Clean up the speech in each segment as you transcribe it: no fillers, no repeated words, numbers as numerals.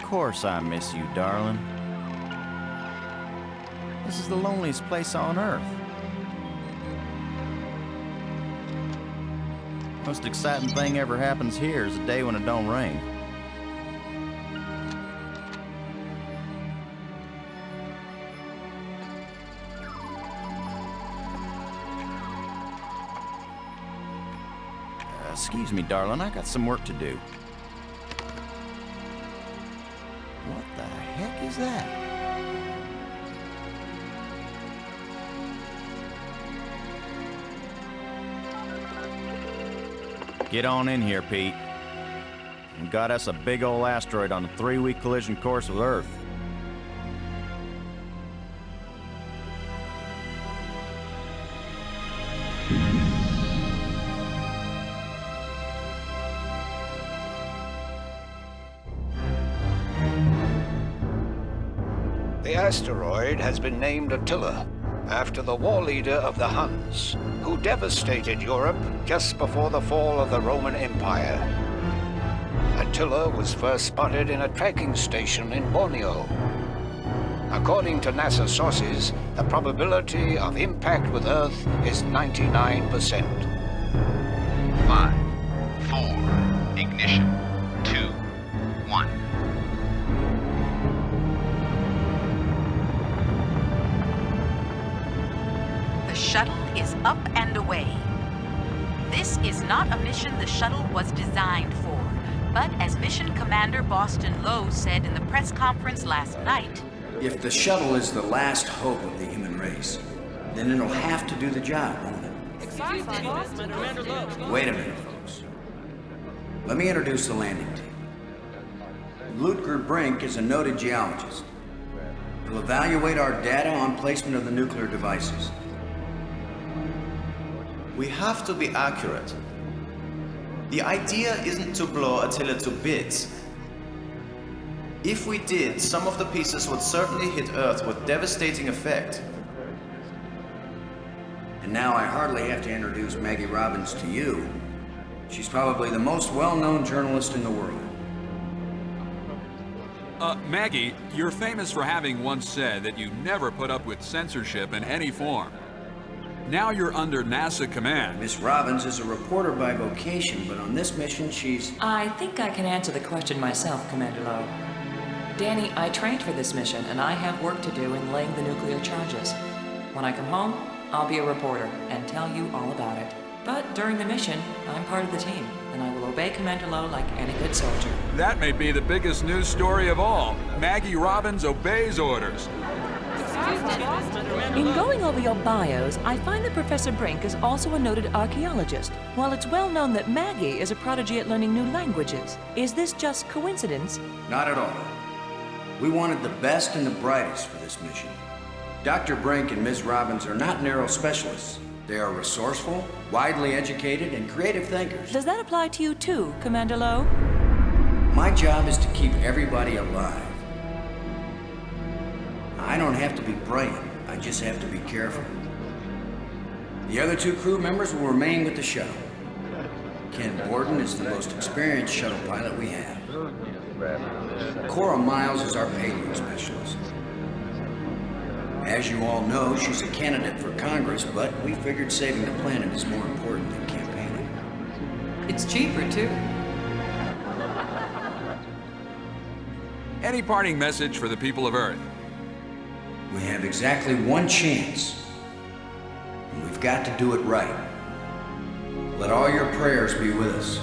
course I miss you, darling. This is the loneliest place on Earth. Most exciting thing ever happens here is the day when it don't rain. Excuse me, darling, I got some work to do. What the heck is that? Get on in here, Pete. We got us a big old asteroid on a 3-week collision course with Earth. The asteroid has been named Attila, after the war leader of the Huns, who devastated Europe just before the fall of the Roman Empire. Attila was first spotted in a tracking station in Borneo. According to NASA sources, the probability of impact with Earth is 99%. 5, 4, ignition, 2, 1. The shuttle is up and away. This is not a mission the shuttle was designed for, but as Mission Commander Boston Lowe said in the press conference last night, if the shuttle is the last hope of the human race, then it'll have to do the job, won't it? Wait a minute, folks. Let me introduce the landing team. Ludger Brink is a noted geologist. He'll evaluate our data on placement of the nuclear devices. We have to be accurate. The idea isn't to blow Attila to bits. If we did, some of the pieces would certainly hit Earth with devastating effect. And now I hardly have to introduce Maggie Robbins to you. She's probably the most well-known journalist in the world. Maggie, you're famous for having once said that you never put up with censorship in any form. Now you're under NASA command. Miss Robbins is a reporter by vocation, but on this mission she's... I think I can answer the question myself, Commander Lowe. Danny, I trained for this mission, and I have work to do in laying the nuclear charges. When I come home, I'll be a reporter and tell you all about it. But during the mission, I'm part of the team, and I will obey Commander Lowe like any good soldier. That may be the biggest news story of all. Maggie Robbins obeys orders. In going over your bios, I find that Professor Brink is also a noted archaeologist, while it's well known that Maggie is a prodigy at learning new languages. Is this just coincidence? Not at all. We wanted the best and the brightest for this mission. Dr. Brink and Ms. Robbins are not narrow specialists. They are resourceful, widely educated, and creative thinkers. Does that apply to you too, Commander Lowe? My job is to keep everybody alive. I don't have to be brilliant, I just have to be careful. The other 2 crew members will remain with the shuttle. Ken Borden is the most experienced shuttle pilot we have. Cora Miles is our payload specialist. As you all know, she's a candidate for Congress, but we figured saving the planet is more important than campaigning. It's cheaper, too. Any parting message for the people of Earth? We have exactly one chance, and we've got to do it right. Let all your prayers be with us.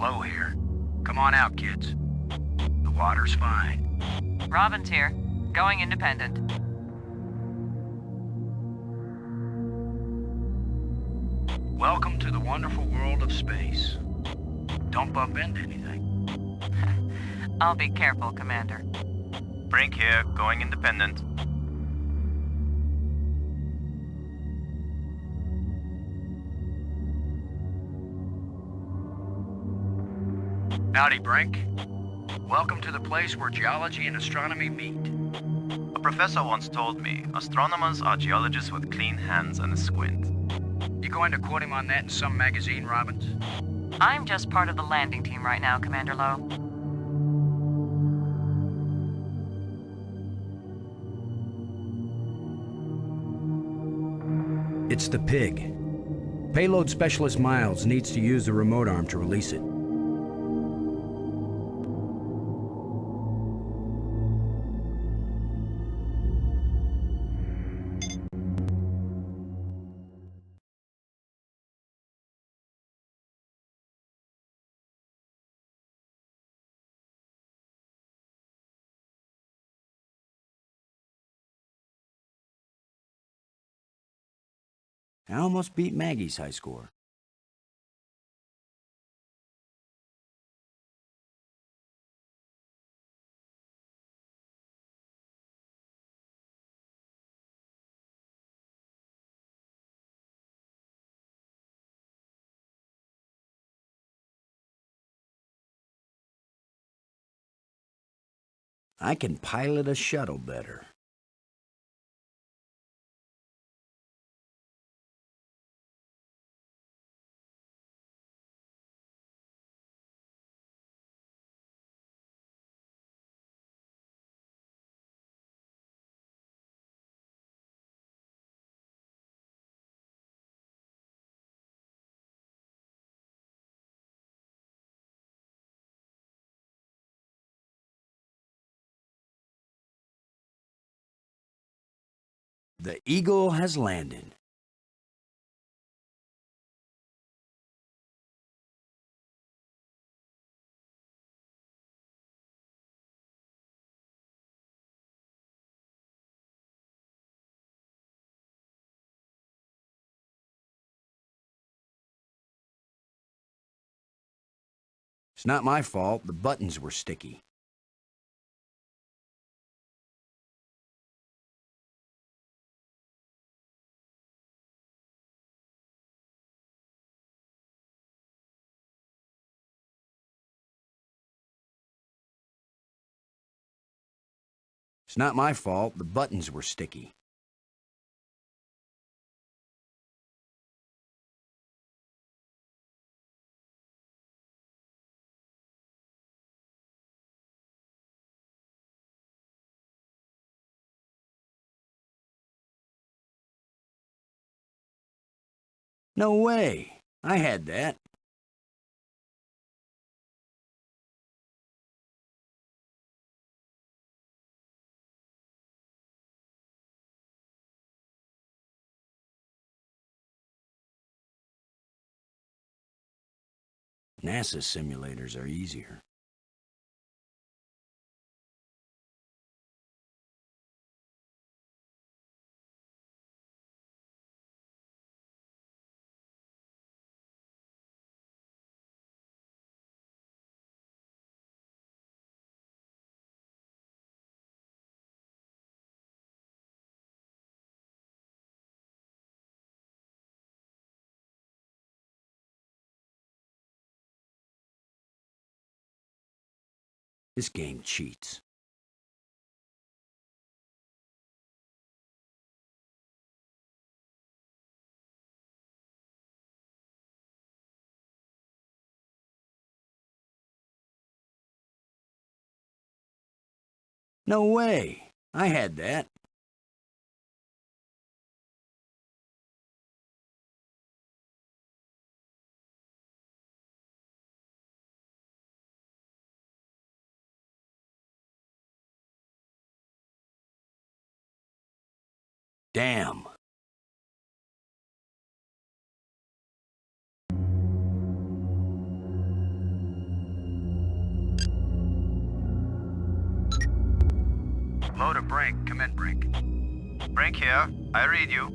Low here. Come on out, kids. The water's fine. Robbins here, going independent. Welcome to the wonderful world of space. Don't bump into anything. I'll be careful, Commander. Brink here, going independent. Howdy, Brink. Welcome to the place where geology and astronomy meet. A professor once told me, astronomers are geologists with clean hands and a squint. You going to quote him on that in some magazine, Robbins? I'm just part of the landing team right now, Commander Lowe. It's the pig. Payload Specialist Miles needs to use the remote arm to release it. I almost beat Maggie's high score. I can pilot a shuttle better. The Eagle has landed. It's not my fault. The buttons were sticky. It's not my fault. The buttons were sticky. No way. I had that. NASA simulators are easier. This game cheats. No way. I had that. Damn. Low to Brink. Come in, Brink. Brink here. I read you.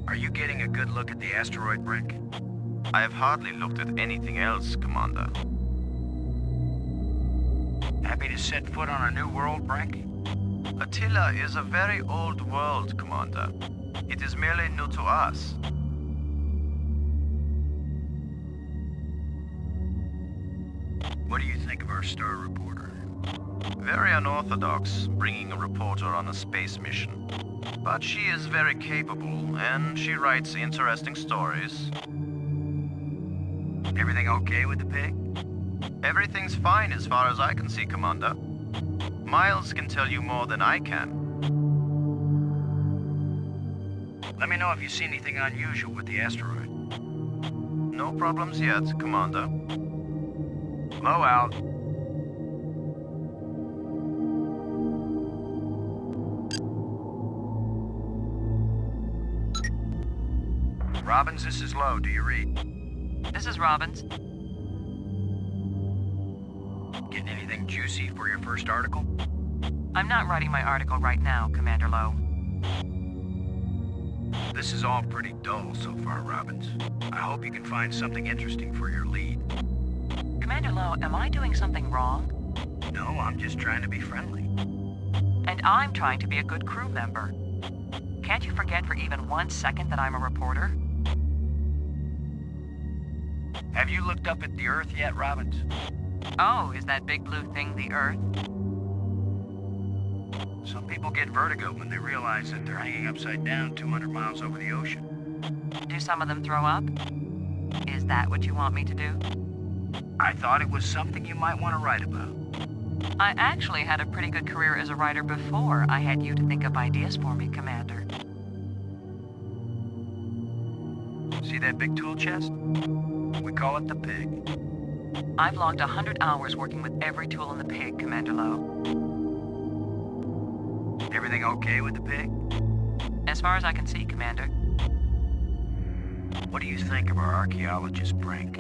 Are you getting a good look at the asteroid, Brink? I have hardly looked at anything else, Commander. Happy to set foot on a new world, Brink? Attila is a very old world, Commander. It is merely new to us. What do you think of our star reporter? Very unorthodox, bringing a reporter on a space mission. But she is very capable, and she writes interesting stories. Everything okay with the pig? Everything's fine as far as I can see, Commander. Miles can tell you more than I can. Let me know if you see anything unusual with the asteroid. No problems yet, Commander. Low out. Robbins, this is Low. Do you read? This is Robbins. Getting anything juicy for your first article? I'm not writing my article right now, Commander Lowe. This is all pretty dull so far, Robbins. I hope you can find something interesting for your lead. Commander Lowe, am I doing something wrong? No, I'm just trying to be friendly. And I'm trying to be a good crew member. Can't you forget for even 1 second that I'm a reporter? Have you looked up at the Earth yet, Robbins? Oh, is that big blue thing the Earth? Some people get vertigo when they realize that they're hanging upside down 200 miles over the ocean. Do some of them throw up? Is that what you want me to do? I thought it was something you might want to write about. I actually had a pretty good career as a writer before I had you to think up ideas for me, Commander. See that big tool chest? We call it the pig. I've logged 100 hours working with every tool in the pig, Commander Lowe. Everything okay with the pig? As far as I can see, Commander. What do you think of our archaeologist, Brink?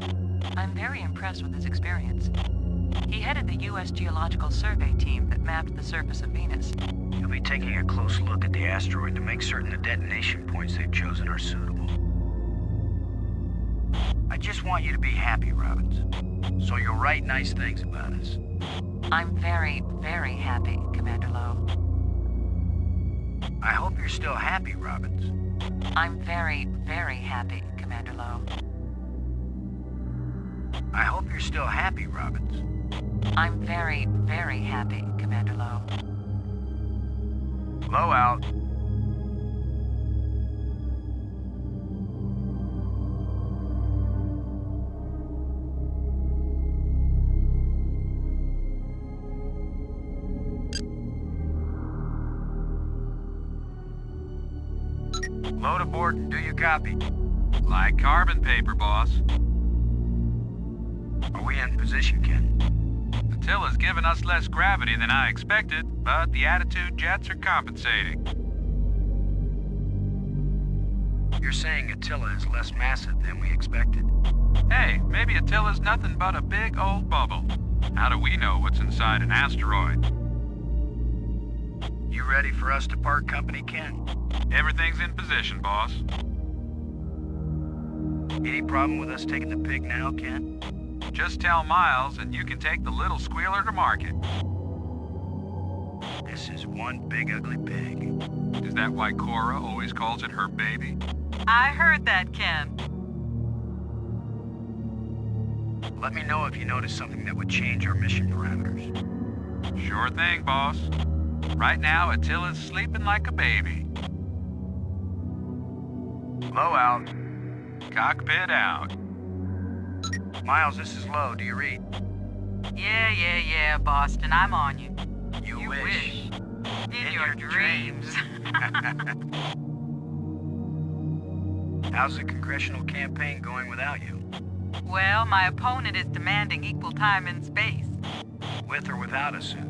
I'm very impressed with his experience. He headed the U.S. Geological Survey team that mapped the surface of Venus. He'll be taking a close look at the asteroid to make certain the detonation points they've chosen are suitable. I just want you to be happy, Robbins. So you'll write nice things about us. I'm very, very happy, Commander Lowe. I hope you're still happy, Robbins. I'm very, very happy, Commander Lowe. I hope you're still happy, Robbins. I'm very, very happy, Commander Lowe. Low out. Load aboard and do your copy. Like carbon paper, boss. Are we in position, Ken? Attila's given us less gravity than I expected, but the attitude jets are compensating. You're saying Attila is less massive than we expected? Hey, maybe Attila's nothing but a big old bubble. How do we know what's inside an asteroid? You ready for us to part company, Ken? Everything's in position, boss. Any problem with us taking the pig now, Ken? Just tell Miles and you can take the little squealer to market. This is one big ugly pig. Is that why Cora always calls it her baby? I heard that, Ken. Let me know if you notice something that would change our mission parameters. Sure thing, boss. Right now, Attila's sleeping like a baby. Low out. Cockpit out. Miles, this is Low. Do you read? Yeah, Boston. I'm on you. You wish. In your dreams. How's the congressional campaign going without you? Well, my opponent is demanding equal time in space. With or without a suit?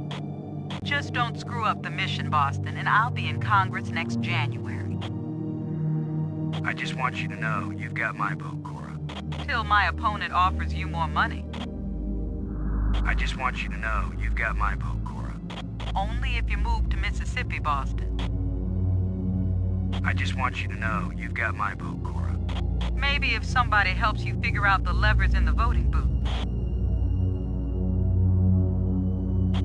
Just don't screw up the mission, Boston, and I'll be in Congress next January. I just want you to know you've got my vote, Cora. Till my opponent offers you more money. I just want you to know you've got my vote, Cora. Only if you move to Mississippi, Boston. I just want you to know you've got my vote, Cora. Maybe if somebody helps you figure out the levers in the voting booth.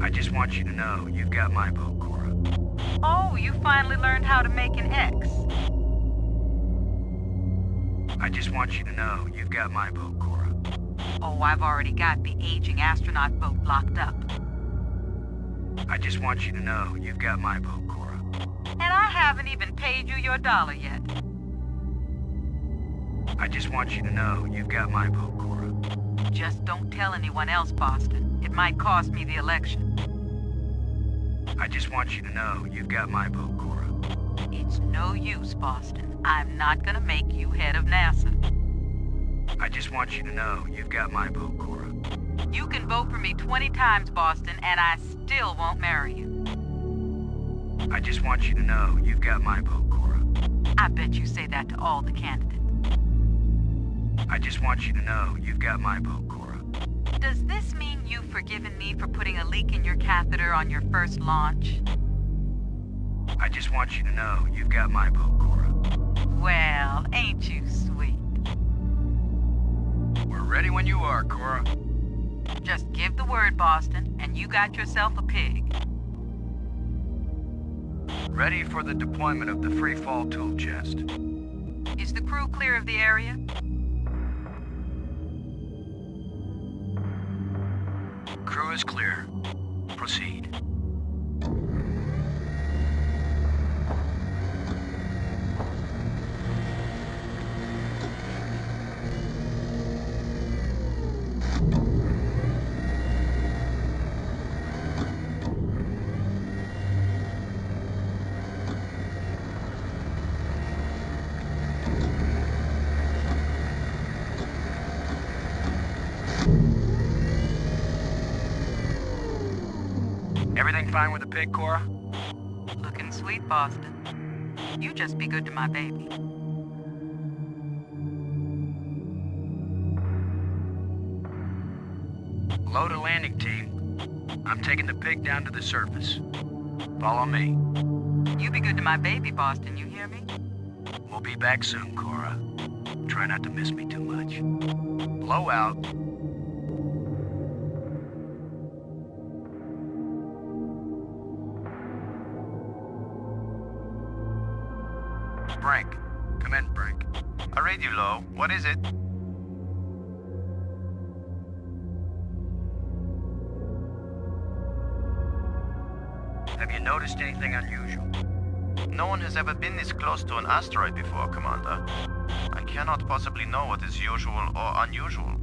I just want you to know you've got my vote, Cora. Oh, you finally learned how to make an X. I just want you to know you've got my vote, Cora. Oh, I've already got the aging astronaut vote locked up. I just want you to know you've got my vote, Cora. And I haven't even paid you your dollar yet. I just want you to know you've got my vote, Cora. Just don't tell anyone else, Boston. It might cost me the election. I just want you to know you've got my vote, Cora. It's no use, Boston. I'm not gonna make you head of NASA. I just want you to know you've got my vote, Cora. You can vote for me 20 times, Boston, and I still won't marry you. I just want you to know you've got my vote, Cora. I bet you say that to all the candidates. I just want you to know you've got my vote, Cora. Does this mean you've forgiven me for putting a leak in your catheter on your first launch? I just want you to know you've got my vote, Cora. Well, ain't you sweet? We're ready when you are, Cora. Just give the word, Boston, and you got yourself a pig. Ready for the deployment of the free fall tool chest. Is the crew clear of the area? Crew is clear. Proceed. Everything fine with the pig, Cora? Looking sweet, Boston. You just be good to my baby. Load a landing team. I'm taking the pig down to the surface. Follow me. You be good to my baby, Boston, you hear me? We'll be back soon, Cora. Try not to miss me too much. Blow out. Brink. Come in, Brink. I read you low. What is it? Have you noticed anything unusual? No one has ever been this close to an asteroid before, Commander. I cannot possibly know what is usual or unusual.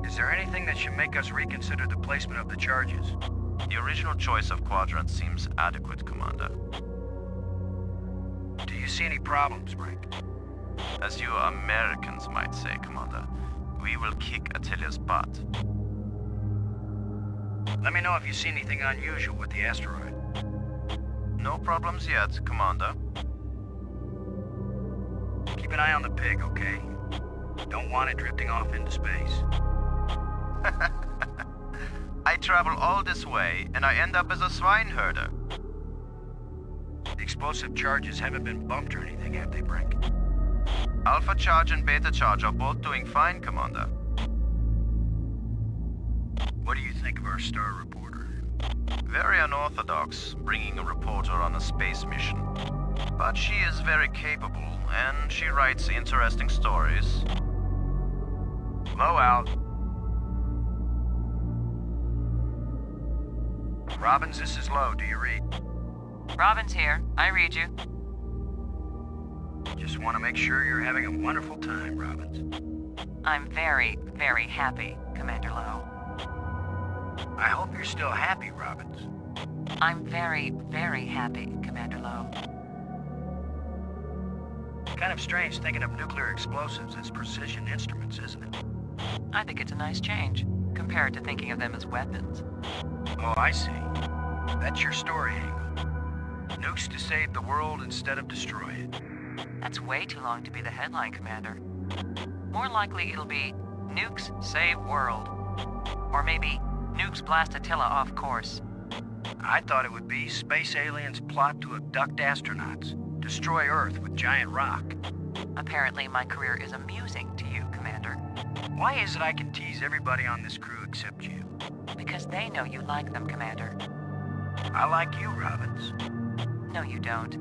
Is there anything that should make us reconsider the placement of the charges? The original choice of quadrant seems adequate, Commander. Do you see any problems, Brink? As you Americans might say, Commander, we will kick Attila's butt. Let me know if you see anything unusual with the asteroid. No problems yet, Commander. Keep an eye on the pig, okay? Don't want it drifting off into space. I travel all this way, and I end up as a swine herder. The explosive charges haven't been bumped or anything, have they, Brink? Alpha charge and beta charge are both doing fine, Commander. What do you think of our star reporter? Very unorthodox, bringing a reporter on a space mission. But she is very capable, and she writes interesting stories. Blow out. Robbins, this is Low. Do you read? Robin's here. I read you. Just want to make sure you're having a wonderful time, Robbins. I'm very, very happy, Commander Lowe. I hope you're still happy, Robbins. I'm very, very happy, Commander Lowe. Kind of strange thinking of nuclear explosives as precision instruments, isn't it? I think it's a nice change, compared to thinking of them as weapons. Oh, I see. That's your story angle. Nukes to save the world instead of destroy it. That's way too long to be the headline, Commander. More likely it'll be Nukes Save World. Or maybe Nukes blast Attila off course. I thought it would be space aliens plot to abduct astronauts, destroy Earth with giant rock. Apparently my career is amusing to you, Commander. Why is it I can tease everybody on this crew except you? Because they know you like them, Commander. I like you, Robbins. No, you don't.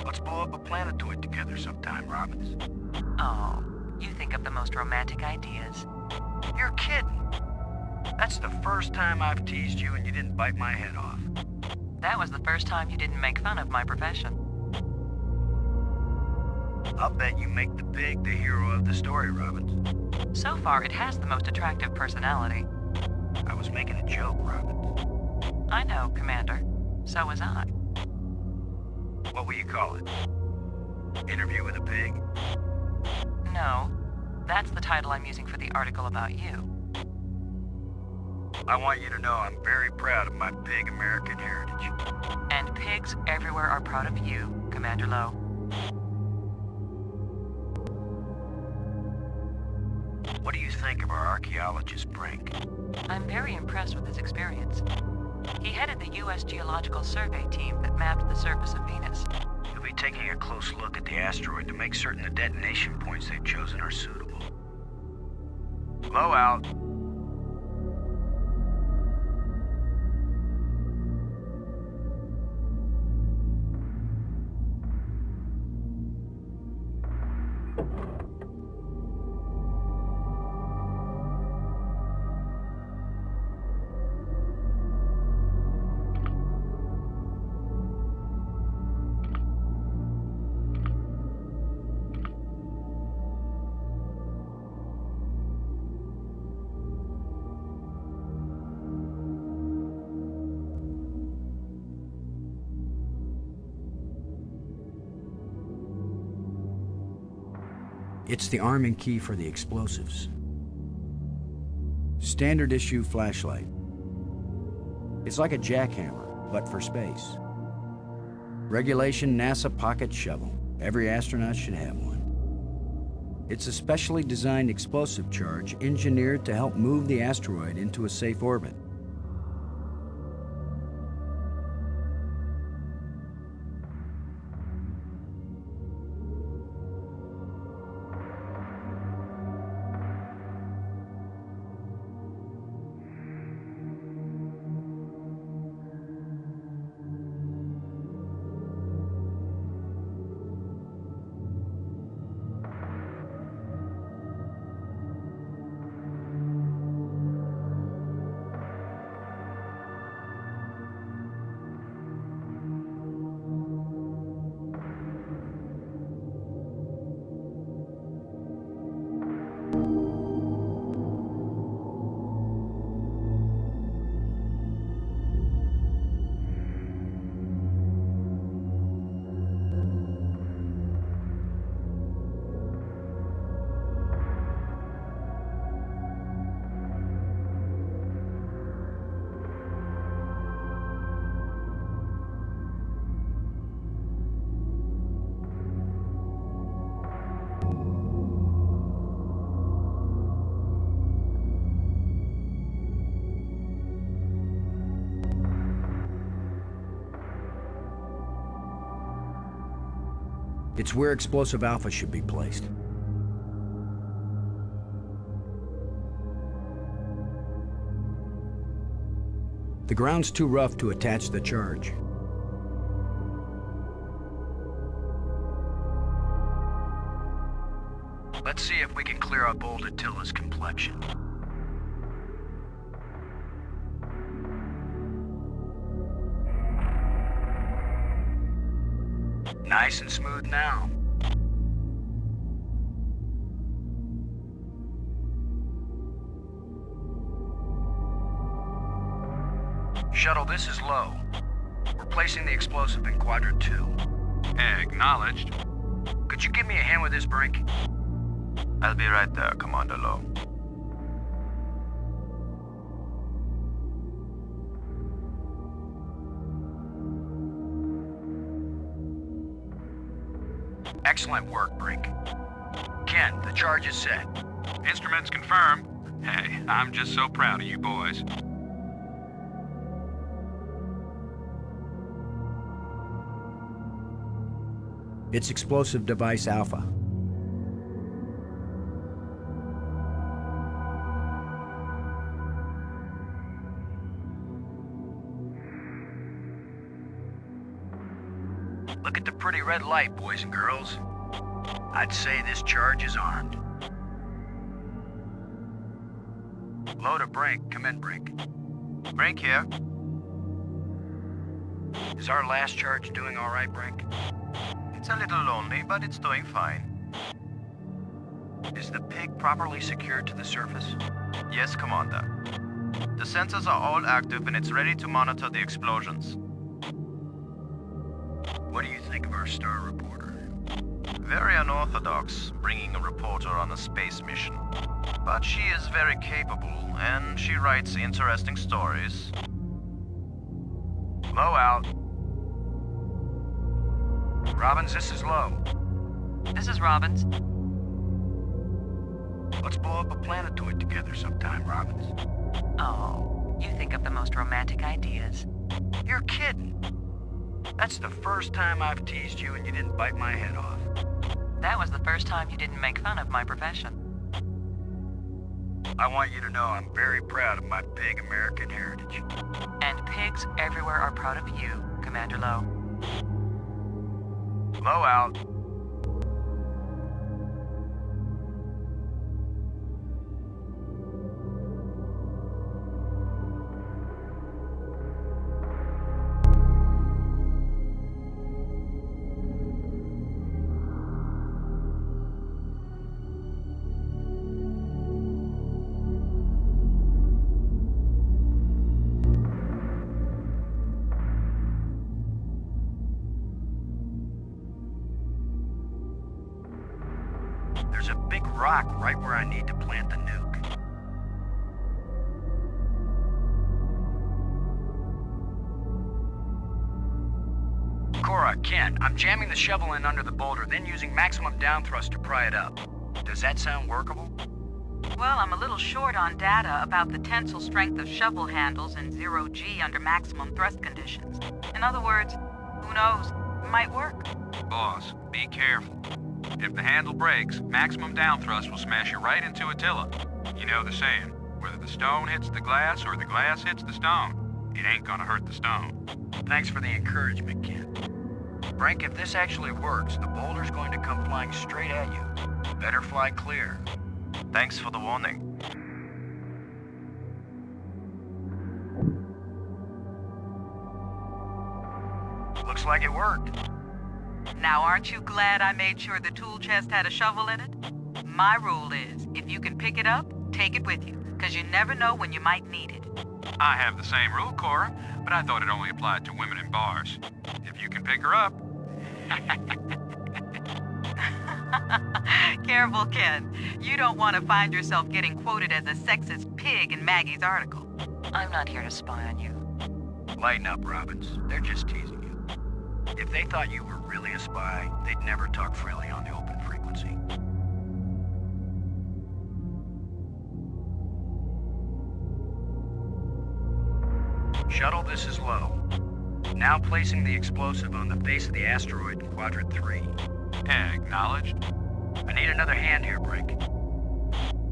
Let's blow up a planetoid together sometime, Robbins. Oh, you think of the most romantic ideas. You're kidding. That's the first time I've teased you and you didn't bite my head off. That was the first time you didn't make fun of my profession. I'll bet you make the pig the hero of the story, Robbins. So far, it has the most attractive personality. I was making a joke, Robbins. I know, Commander. So was I. What will you call it? Interview with a pig? No, that's the title I'm using for the article about you. I want you to know I'm very proud of my pig American heritage. And pigs everywhere are proud of you, Commander Lowe. What do you think of our archaeologist, Brink? I'm very impressed with his experience. He headed the U.S. Geological Survey team that mapped the surface of Venus. He'll be taking a close look at the asteroid to make certain the detonation points they've chosen are suitable. Low out. It's the arming key for the explosives. Standard issue flashlight. It's like a jackhammer, but for space. Regulation NASA pocket shovel. Every astronaut should have one. It's a specially designed explosive charge engineered to help move the asteroid into a safe orbit. It's where Explosive Alpha should be placed. The ground's too rough to attach the charge. Let's see if we can clear up old Attila's complexion. Nice and smooth now. Shuttle, this is Low. We're placing the explosive in Quadrant 2. Acknowledged. Could you give me a hand with this, Brink? I'll be right there, Commander Lowe. Excellent work, Brink. Ken, the charge is set. Instruments confirmed. Hey, I'm just so proud of you boys. It's explosive device Alpha. Look at the pretty red light, boys and girls. I'd say this charge is armed. Low to Brink. Come in, Brink. Brink here. Is our last charge doing all right, Brink? It's a little lonely, but it's doing fine. Is the pig properly secured to the surface? Yes, Commander. The sensors are all active and it's ready to monitor the explosions. What do you think of our star reporter? Very unorthodox, bringing a reporter on a space mission. But she is very capable, and she writes interesting stories. Low out. Robbins, this is Low. This is Robbins. Let's blow up a planetoid together sometime, Robbins. Oh, you think of the most romantic ideas. You're kidding. That's the first time I've teased you and you didn't bite my head off. That was the first time you didn't make fun of my profession. I want you to know I'm very proud of my big American heritage. And pigs everywhere are proud of you, Commander Low. Low out. There's a big rock right where I need to plant the nuke. Cora, Ken, I'm jamming the shovel in under the boulder, then using maximum down thrust to pry it up. Does that sound workable? Well, I'm a little short on data about the tensile strength of shovel handles in 0G under maximum thrust conditions. In other words, who knows? It might work. Boss, be careful. If the handle breaks, maximum down thrust will smash you right into Attila. You know the saying, whether the stone hits the glass or the glass hits the stone, it ain't gonna hurt the stone. Thanks for the encouragement, Ken. Brink, if this actually works, the boulder's going to come flying straight at you. Better fly clear. Thanks for the warning. Looks like it worked. Now, aren't you glad I made sure the tool chest had a shovel in it? My rule is, if you can pick it up, take it with you, because you never know when you might need it. I have the same rule, Cora, but I thought it only applied to women in bars. If you can pick her up... Careful, Ken. You don't want to find yourself getting quoted as a sexist pig in Maggie's article. I'm not here to spy on you. Lighten up, Robbins. They're just teasing you. If they thought you were really a spy, they'd never talk freely on the open frequency. Shuttle, this is Low. Now placing the explosive on the face of the asteroid in Quadrant 3. Acknowledged. I need another hand here, Brink.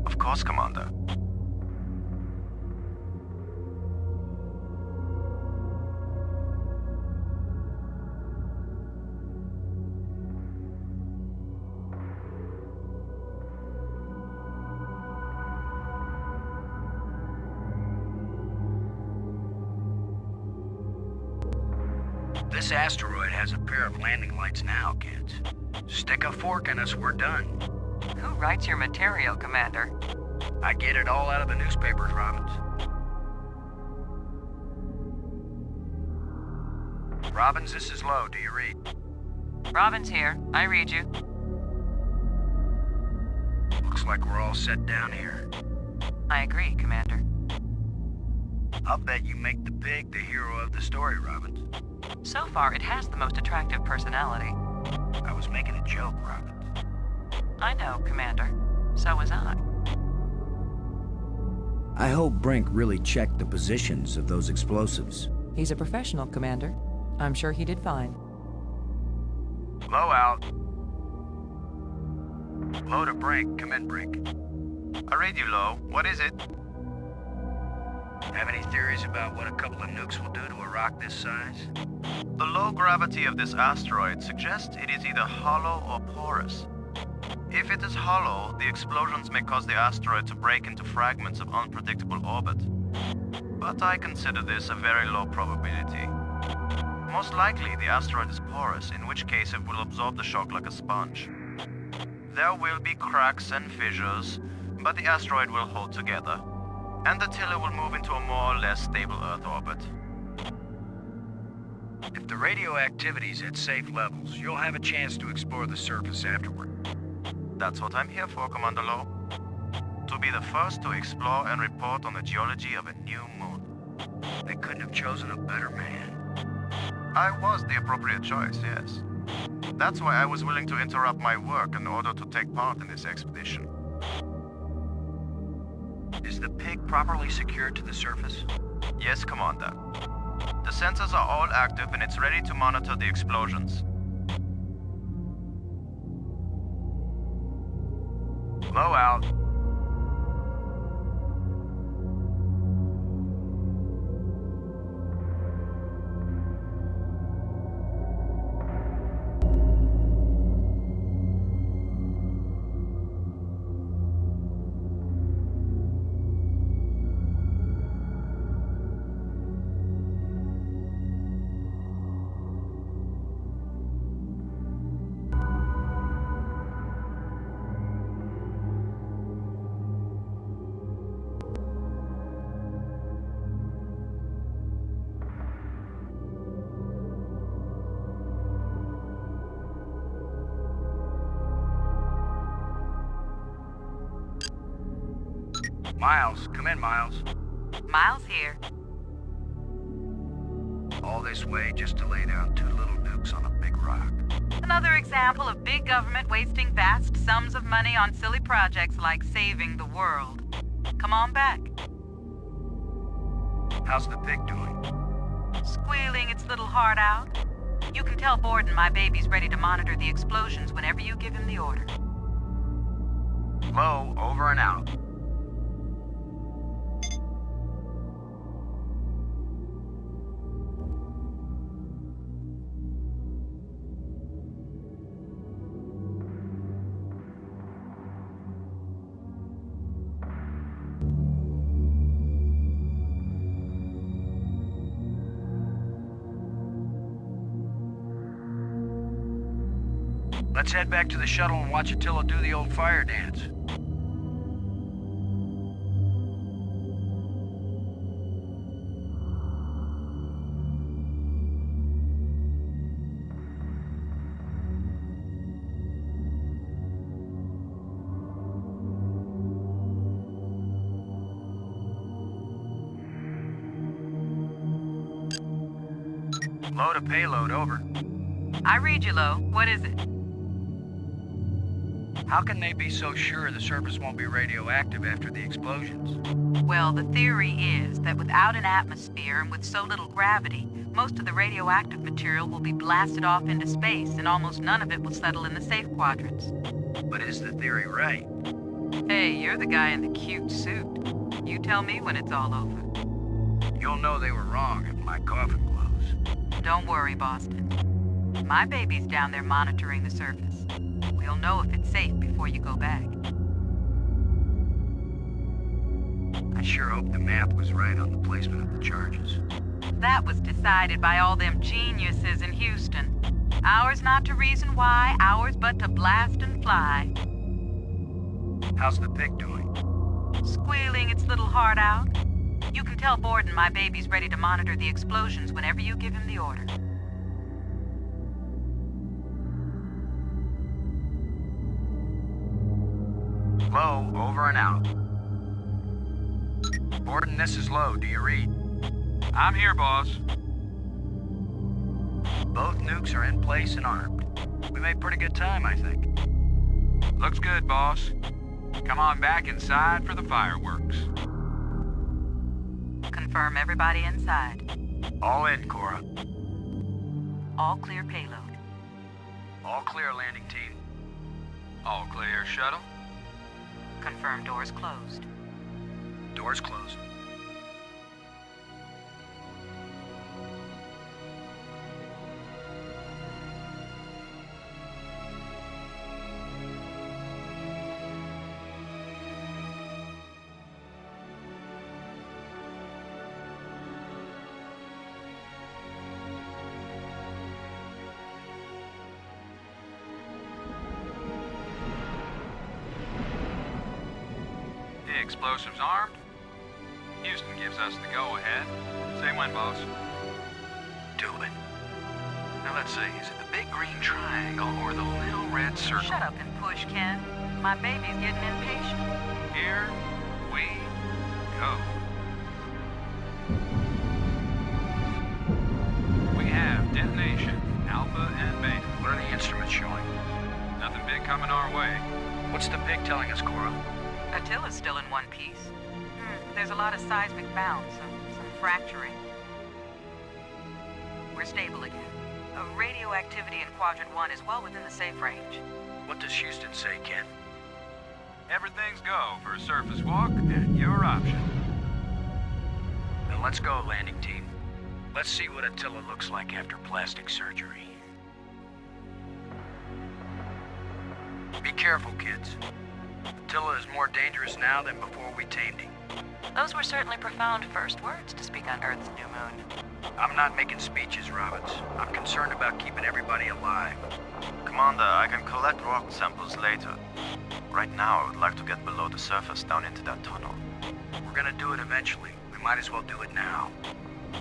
Of course, Commander. This asteroid has a pair of landing lights now, kids. Stick a fork in us, we're done. Who writes your material, Commander? I get it all out of the newspapers, Robbins. Robbins, this is Low. Do you read? Robbins here. I read you. Looks like we're all set down here. I agree, Commander. I'll bet you make the pig the hero of the story, Robbins. So far, it has the most attractive personality. I was making a joke, Robbins. I know, Commander. So was I. I hope Brink really checked the positions of those explosives. He's a professional, Commander. I'm sure he did fine. Low out. Low to Brink. Come in, Brink. I read you, Low. What is it? Have any theories about what a couple of nukes will do to a rock this size? The low gravity of this asteroid suggests it is either hollow or porous. If it is hollow, the explosions may cause the asteroid to break into fragments of unpredictable orbit. But I consider this a very low probability. Most likely, the asteroid is porous, in which case it will absorb the shock like a sponge. There will be cracks and fissures, but the asteroid will hold together, and the Attila will move into a more or less stable Earth orbit. If the radioactivity's at safe levels, you'll have a chance to explore the surface afterward. That's what I'm here for, Commander Low. To be the first to explore and report on the geology of a new moon. They couldn't have chosen a better man. I was the appropriate choice, yes. That's why I was willing to interrupt my work in order to take part in this expedition. Is the pig properly secured to the surface? Yes, Commander. The sensors are all active and it's ready to monitor the explosions. Low out. Miles, come in, Miles. Miles here. All this way just to lay down two little nukes on a big rock. Another example of big government wasting vast sums of money on silly projects like saving the world. Come on back. How's the pig doing? Squealing its little heart out. You can tell Borden my baby's ready to monitor the explosions whenever you give him the order. Low, over and out. Let's head back to the shuttle and watch Attila do the old fire dance. Load a payload, over. I read you, Lo. What is it? How can they be so sure the surface won't be radioactive after the explosions? Well, the theory is that without an atmosphere and with so little gravity, most of the radioactive material will be blasted off into space and almost none of it will settle in the safe quadrants. But is the theory right? Hey, you're the guy in the cute suit. You tell me when it's all over. You'll know they were wrong if my coffin glows. Don't worry, Boston. My baby's down there monitoring the surface. We'll know if it's safe before you go back. I sure hope the map was right on the placement of the charges. That was decided by all them geniuses in Houston. Ours not to reason why, ours but to blast and fly. How's the pig doing? Squealing its little heart out. You can tell Borden my baby's ready to monitor the explosions whenever you give him the order. Low, over and out. Borden, this is Low. Do you read? I'm here, boss. Both nukes are in place and armed. We made pretty good time, I think. Looks good, boss. Come on back inside for the fireworks. Confirm everybody inside. All in, Cora. All clear payload. All clear, landing team. All clear, shuttle. Confirm doors closed. Doors closed. Explosives armed. Houston gives us the go-ahead. Say when, boss. Do it. Now let's see, is it the big green triangle or the little red circle? Shut up and push, Ken. My baby's getting impatient. Here we go. We have detonation, Alpha and Beta. What are the instruments showing? Nothing big coming our way. What's the pig telling us, Cora? Attila's still in one piece. There's a lot of seismic bounce, some fracturing. We're stable again. Radioactivity in Quadrant 1 is well within the safe range. What does Houston say, Ken? Everything's go for a surface walk at your option. Then let's go, landing team. Let's see what Attila looks like after plastic surgery. Be careful, kids. Attila is more dangerous now than before we tamed him. Those were certainly profound first words to speak on Earth's new moon. I'm not making speeches, Roberts. I'm concerned about keeping everybody alive. Commander, I can collect rock samples later. Right now, I would like to get below the surface down into that tunnel. We're gonna do it eventually. We might as well do it now.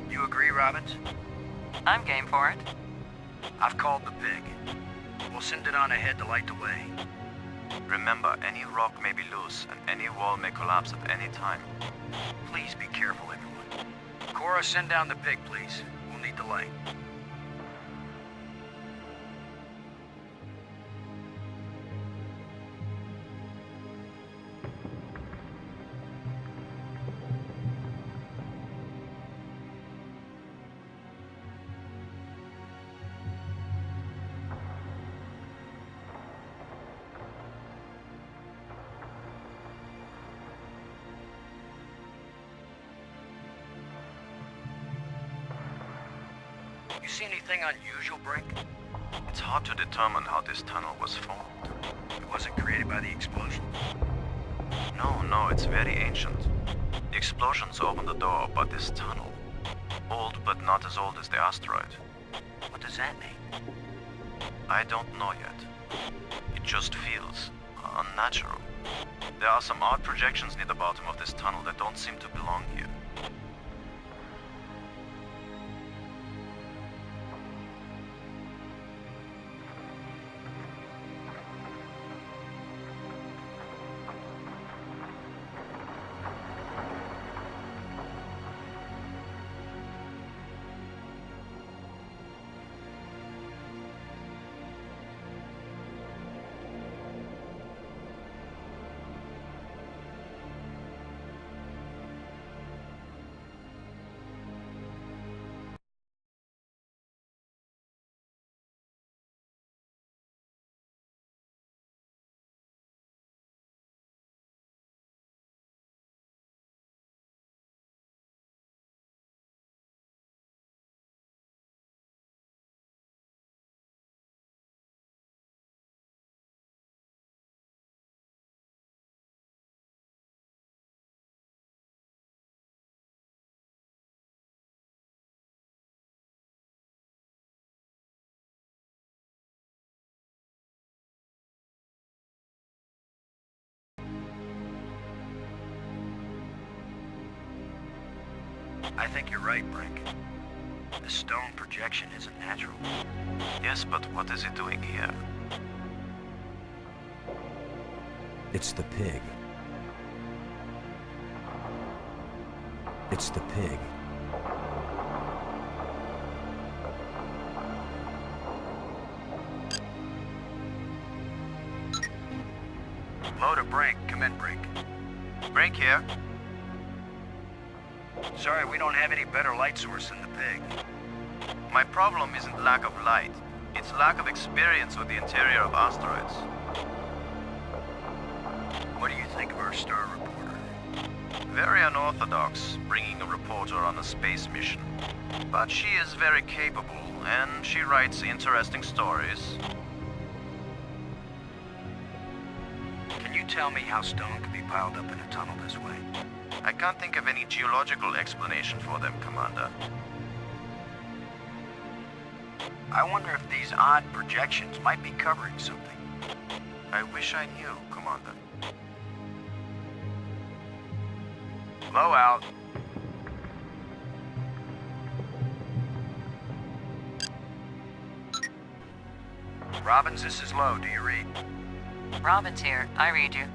You agree, Robbins? I'm game for it. I've called the pig. We'll send it on ahead to light the way. Remember, any rock may be loose, and any wall may collapse at any time. Please be careful, everyone. Cora, send down the pig, please. We'll need the light. You see anything unusual, Brink? It's hard to determine how this tunnel was formed. It wasn't created by the explosion. No, it's very ancient. The explosions opened the door, but this tunnel, old but not as old as the asteroid. What does that mean? I don't know yet. It just feels unnatural. There are some odd projections near the bottom of this tunnel that don't seem to belong here. I think you're right, Brink. The stone projection isn't natural. Yes, but what is it doing here? It's the pig. It's the pig. Load a Brink. Come in, Brink. Brink here. Sorry, we don't have any better light source than the pig. My problem isn't lack of light. It's lack of experience with the interior of asteroids. What do you think of our star reporter? Very unorthodox, bringing a reporter on a space mission. But she is very capable, and she writes interesting stories. Can you tell me how stone can be piled up in a tunnel this way? I can't think of any geological explanation for them, Commander. I wonder if these odd projections might be covering something. I wish I knew, Commander. Low out. Robbins, this is Low. Do you read? Robin's here. I read you.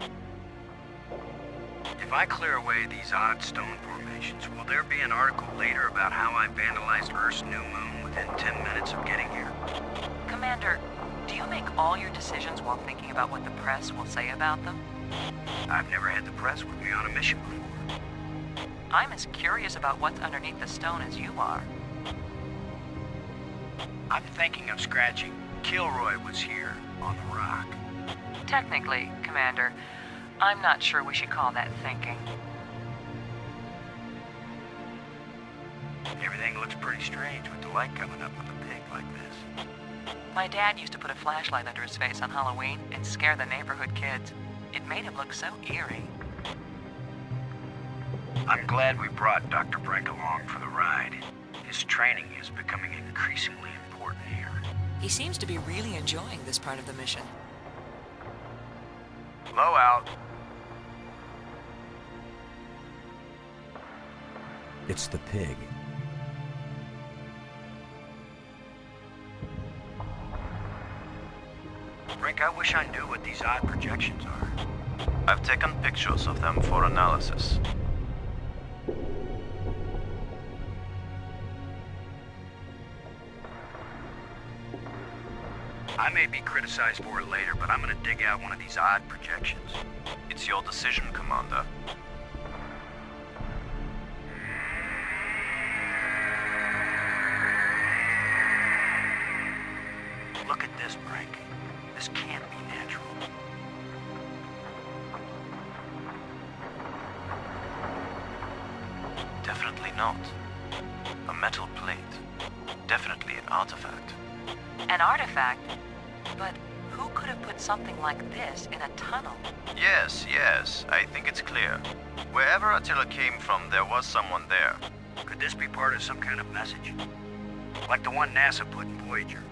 If I clear away these odd stone formations, will there be an article later about how I vandalized Earth's new moon within 10 minutes of getting here? Commander, do you make all your decisions while thinking about what the press will say about them? I've never had the press with me on a mission before. I'm as curious about what's underneath the stone as you are. I'm thinking of scratching Kilroy was here on the rock. Technically, Commander, I'm not sure we should call that thinking. Everything looks pretty strange with the light coming up with a pig like this. My dad used to put a flashlight under his face on Halloween and scare the neighborhood kids. It made him look so eerie. I'm glad we brought Dr. Brink along for the ride. His training is becoming increasingly important here. He seems to be really enjoying this part of the mission. Low out. It's the pig. Brink, I wish I knew what these odd projections are. I've taken pictures of them for analysis. I may be criticized for it later, but I'm gonna dig out one of these odd projections. It's your decision, Commander. Look at this, Brink. This can't be natural. Definitely not. A metal plate. Definitely an artifact. An artifact? But who could have put something like this in a tunnel? Yes, I think it's clear. Wherever Attila came from, there was someone there. Could this be part of some kind of message? Like the one NASA put in Voyager?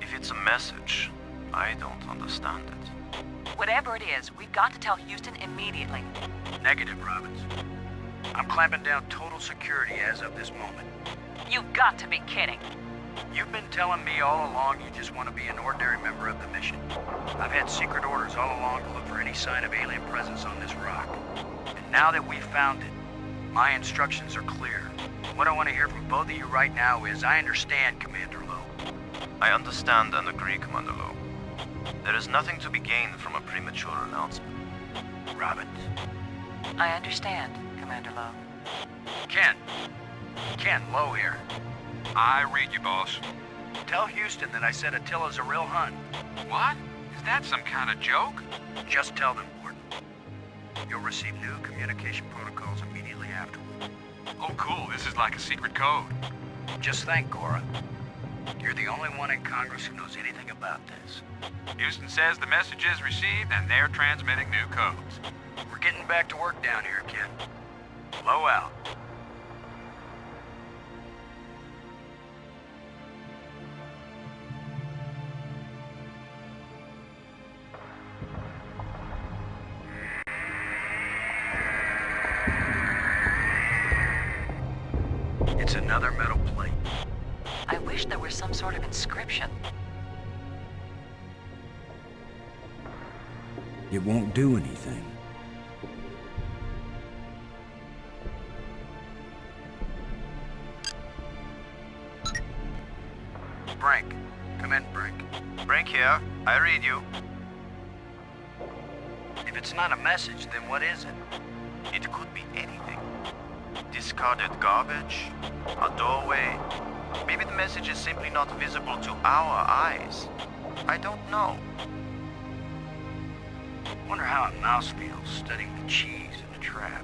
If it's a message, I don't understand it. Whatever it is, we've got to tell Houston immediately. Negative, Robbins. I'm clamping down total security as of this moment. You've got to be kidding. You've been telling me all along you just want to be an ordinary member of the mission. I've had secret orders all along to look for any sign of alien presence on this rock. And now that we've found it, my instructions are clear. What I want to hear from both of you right now is, I understand, Commander Lowe. I understand and agree, Commander Lowe. There is nothing to be gained from a premature announcement. Robbins. I understand, Commander Lowe. Ken, Lowe here. I read you, boss. Tell Houston that I said Attila's a real Hun. What? Is that some kind of joke? Just tell them, Gordon. You'll receive new communication protocols immediately afterward. Oh, cool. This is like a secret code. Just thank Cora. You're the only one in Congress who knows anything about this. Houston says the message is received and they're transmitting new codes. We're getting back to work down here, Ken. Low out. It's another metal plate. I wish there were some sort of inscription. It won't do anything. Brink. Come in, Brink. Brink here. I read you. If it's not a message, then what is it? It could be anything. Discarded garbage? A doorway? Maybe the message is simply not visible to our eyes. I don't know. Wonder how a mouse feels studying the cheese in a trap.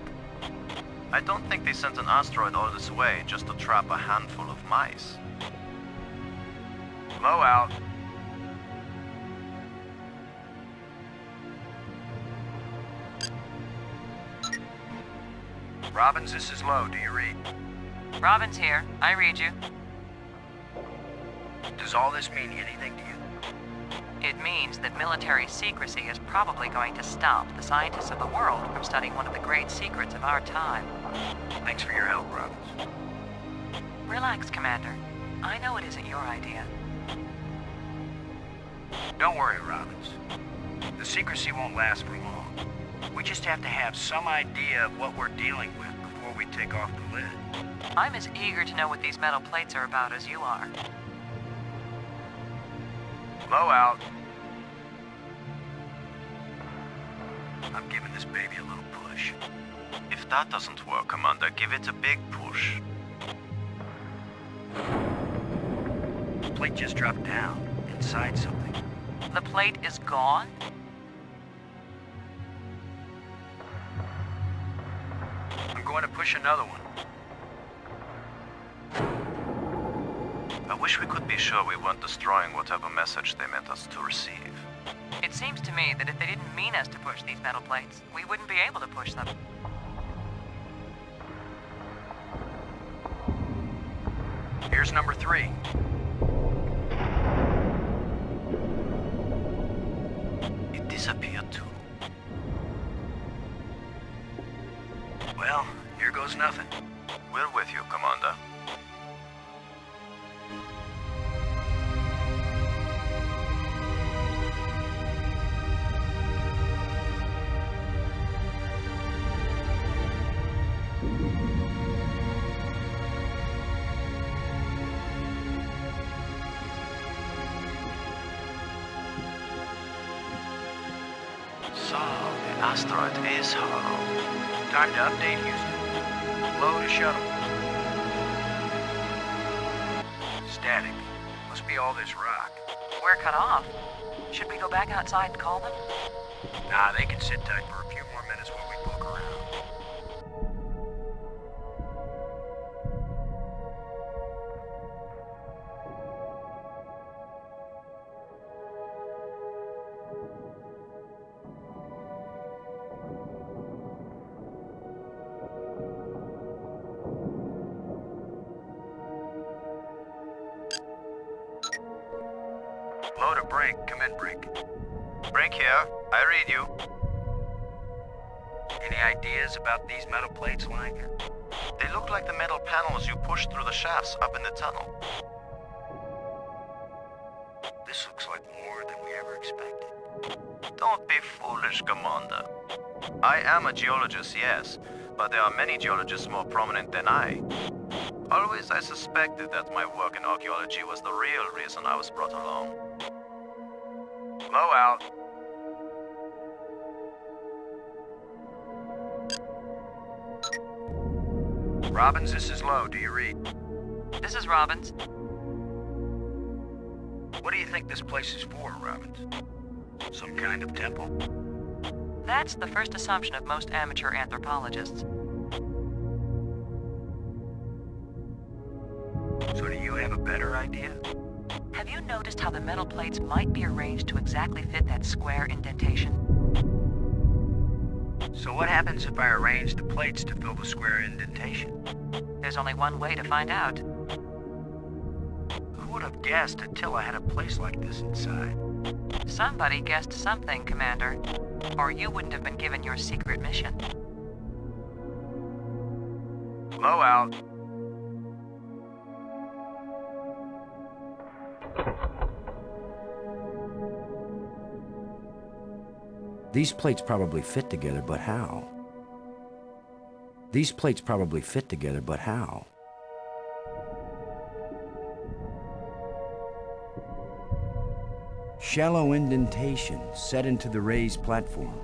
I don't think they sent an asteroid all this way just to trap a handful of mice. Low out. Robbins, this is Low. Do you read? Robbins here. I read you. Does all this mean anything to you? It means that military secrecy is probably going to stop the scientists of the world from studying one of the great secrets of our time. Thanks for your help, Robbins. Relax, Commander. I know it isn't your idea. Don't worry, Robbins. The secrecy won't last for long. We just have to have some idea of what we're dealing with before we take off the lid. I'm as eager to know what these metal plates are about as you are. Low out. I'm giving this baby a little push. If that doesn't work, Commander, give it a big push. The plate just dropped down, inside something. The plate is gone? I'm going to push another one. I wish we could be sure we weren't destroying whatever message they meant us to receive. It seems to me that if they didn't mean us to push these metal plates, we wouldn't be able to push them. Here's number 3. It disappeared too. Well, here goes nothing. We're with you, Commander. So, the asteroid is hollow. Time to update Houston. Low to shuttle. Static. Must be all this rock. We're cut off. Should we go back outside and call them? Nah, they can sit tight for a few more minutes while we poke around. Low to Brink. Come in, Brink. Brink here. I read you. Any ideas about these metal plates lying here? They look like the metal panels you pushed through the shafts up in the tunnel. This looks like more than we ever expected. Don't be foolish, Commander. I am a geologist, yes, but there are many geologists more prominent than I. Always I suspected that my work in archaeology was the real reason I was brought along. Low out. Robbins, this is Low. Do you read? This is Robbins. What do you think this place is for, Robbins? Some kind of temple? That's the first assumption of most amateur anthropologists. So do you have a better idea? Have you noticed how the metal plates might be arranged to exactly fit that square indentation? So what happens if I arrange the plates to fill the square indentation? There's only one way to find out. Who would have guessed Attila had a place like this inside? Somebody guessed something, Commander. Or you wouldn't have been given your secret mission. Low out. These plates probably fit together, but how? These plates probably fit together, but how? Shallow indentation set into the raised platform.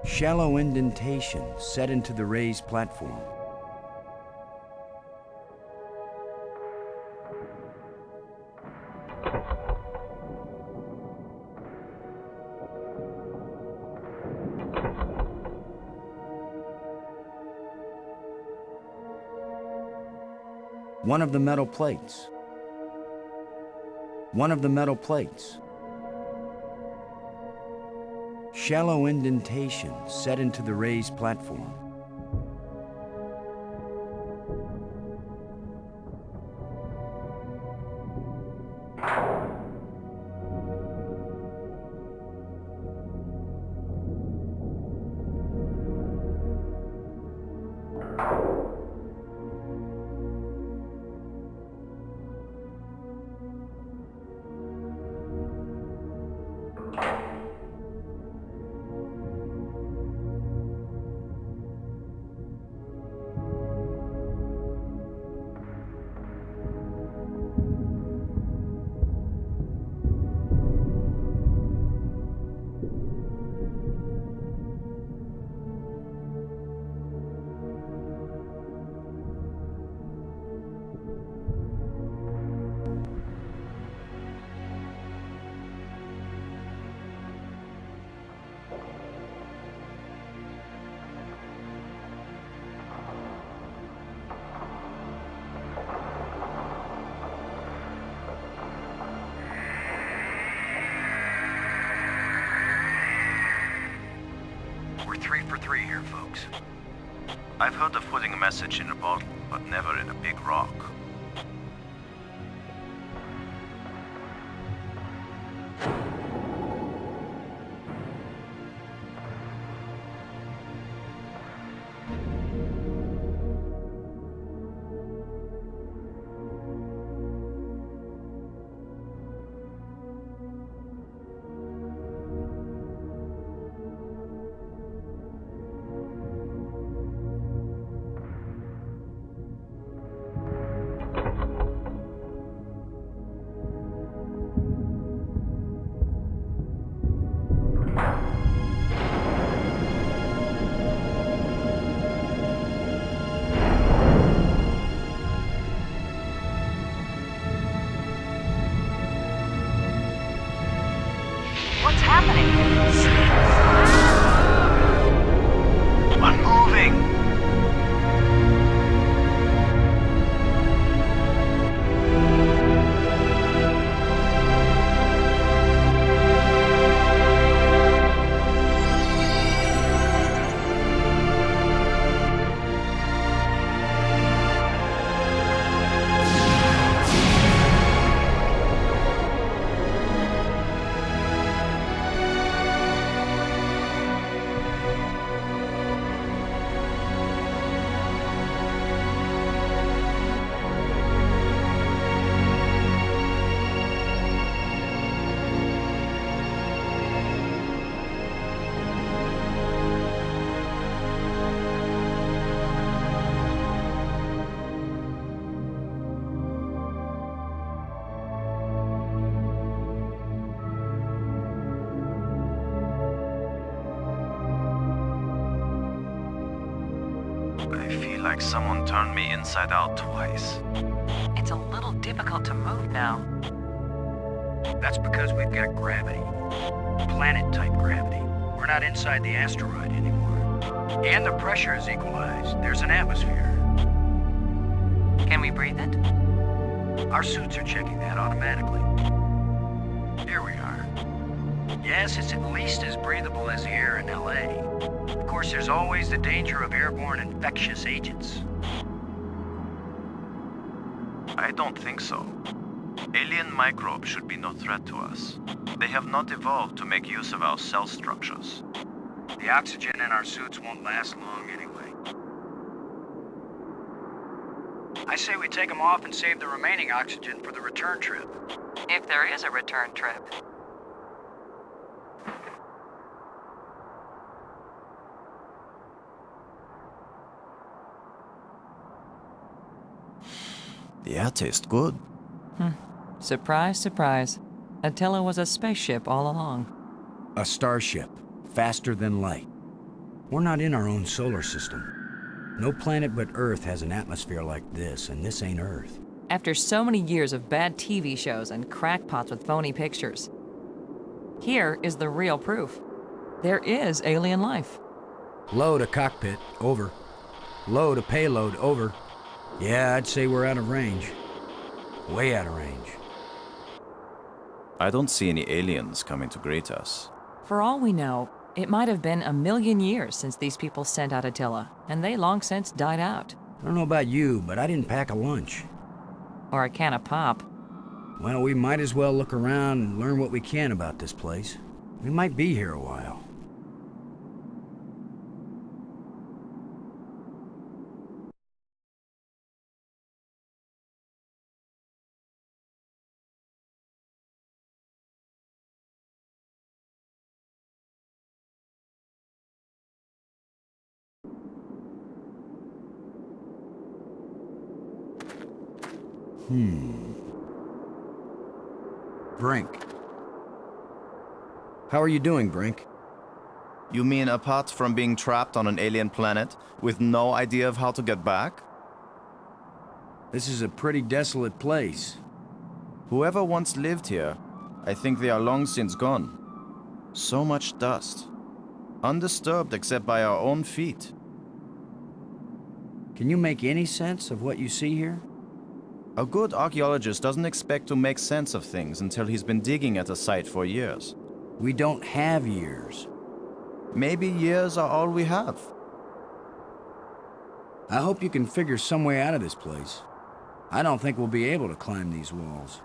Shallow indentation set into the raised platform. One of the metal plates. One of the metal plates. Shallow indentation set into the raised platform. We're 3 for 3 here, folks. I've heard of putting a message in a bottle, but never in a big rock. What's happening? Unmoving! I feel like someone turned me inside out twice. It's a little difficult to move now. That's because we've got gravity. Planet-type gravity. We're not inside the asteroid anymore. And the pressure is equalized. There's an atmosphere. Can we breathe it? Our suits are checking that automatically. Here we are. Yes, it's at least as breathable as the air in LA. Of course, there's always the danger of airborne infectious agents. I don't think so. Alien microbes should be no threat to us. They have not evolved to make use of our cell structures. The oxygen in our suits won't last long anyway. I say we take them off and save the remaining oxygen for the return trip. If there is a return trip. The air tastes good. Surprise, surprise. Attila was a spaceship all along. A starship, faster than light. We're not in our own solar system. No planet but Earth has an atmosphere like this, and this ain't Earth. After so many years of bad TV shows and crackpots with phony pictures, here is the real proof. There is alien life. Load a cockpit, over. Load a payload, over. Yeah, I'd say we're out of range. Way out of range. I don't see any aliens coming to greet us. For all we know, it might have been 1,000,000 years since these people sent out Attila, and they long since died out. I don't know about you, but I didn't pack a lunch. Or a can of pop. Well, we might as well look around and learn what we can about this place. We might be here a while. Brink. How are you doing, Brink? You mean apart from being trapped on an alien planet with no idea of how to get back? This is a pretty desolate place. Whoever once lived here, I think they are long since gone. So much dust. Undisturbed except by our own feet. Can you make any sense of what you see here? A good archaeologist doesn't expect to make sense of things until he's been digging at a site for years. We don't have years. Maybe years are all we have. I hope you can figure some way out of this place. I don't think we'll be able to climb these walls.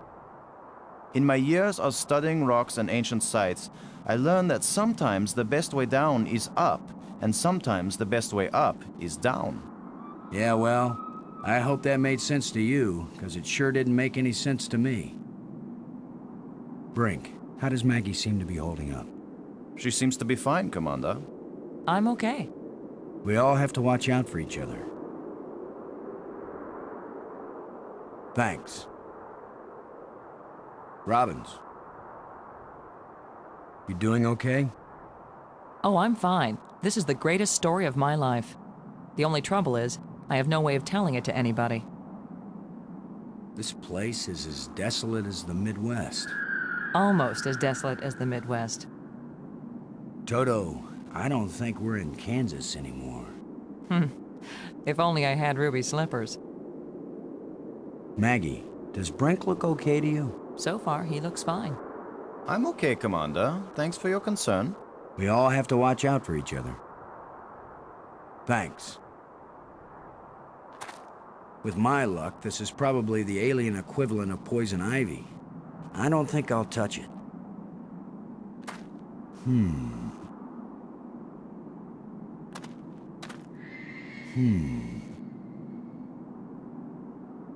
In my years of studying rocks and ancient sites, I learned that sometimes the best way down is up, and sometimes the best way up is down. Yeah, well, I hope that made sense to you, because it sure didn't make any sense to me. Brink, how does Maggie seem to be holding up? She seems to be fine, Commander. I'm okay. We all have to watch out for each other. Thanks. Robbins. You doing okay? Oh, I'm fine. This is the greatest story of my life. The only trouble is, I have no way of telling it to anybody. This place is as desolate as the Midwest. Almost as desolate as the Midwest. Toto, I don't think we're in Kansas anymore. If only I had ruby slippers. Maggie, does Brink look okay to you? So far, he looks fine. I'm okay, Commander. Thanks for your concern. We all have to watch out for each other. Thanks. With my luck, this is probably the alien equivalent of poison ivy. I don't think I'll touch it.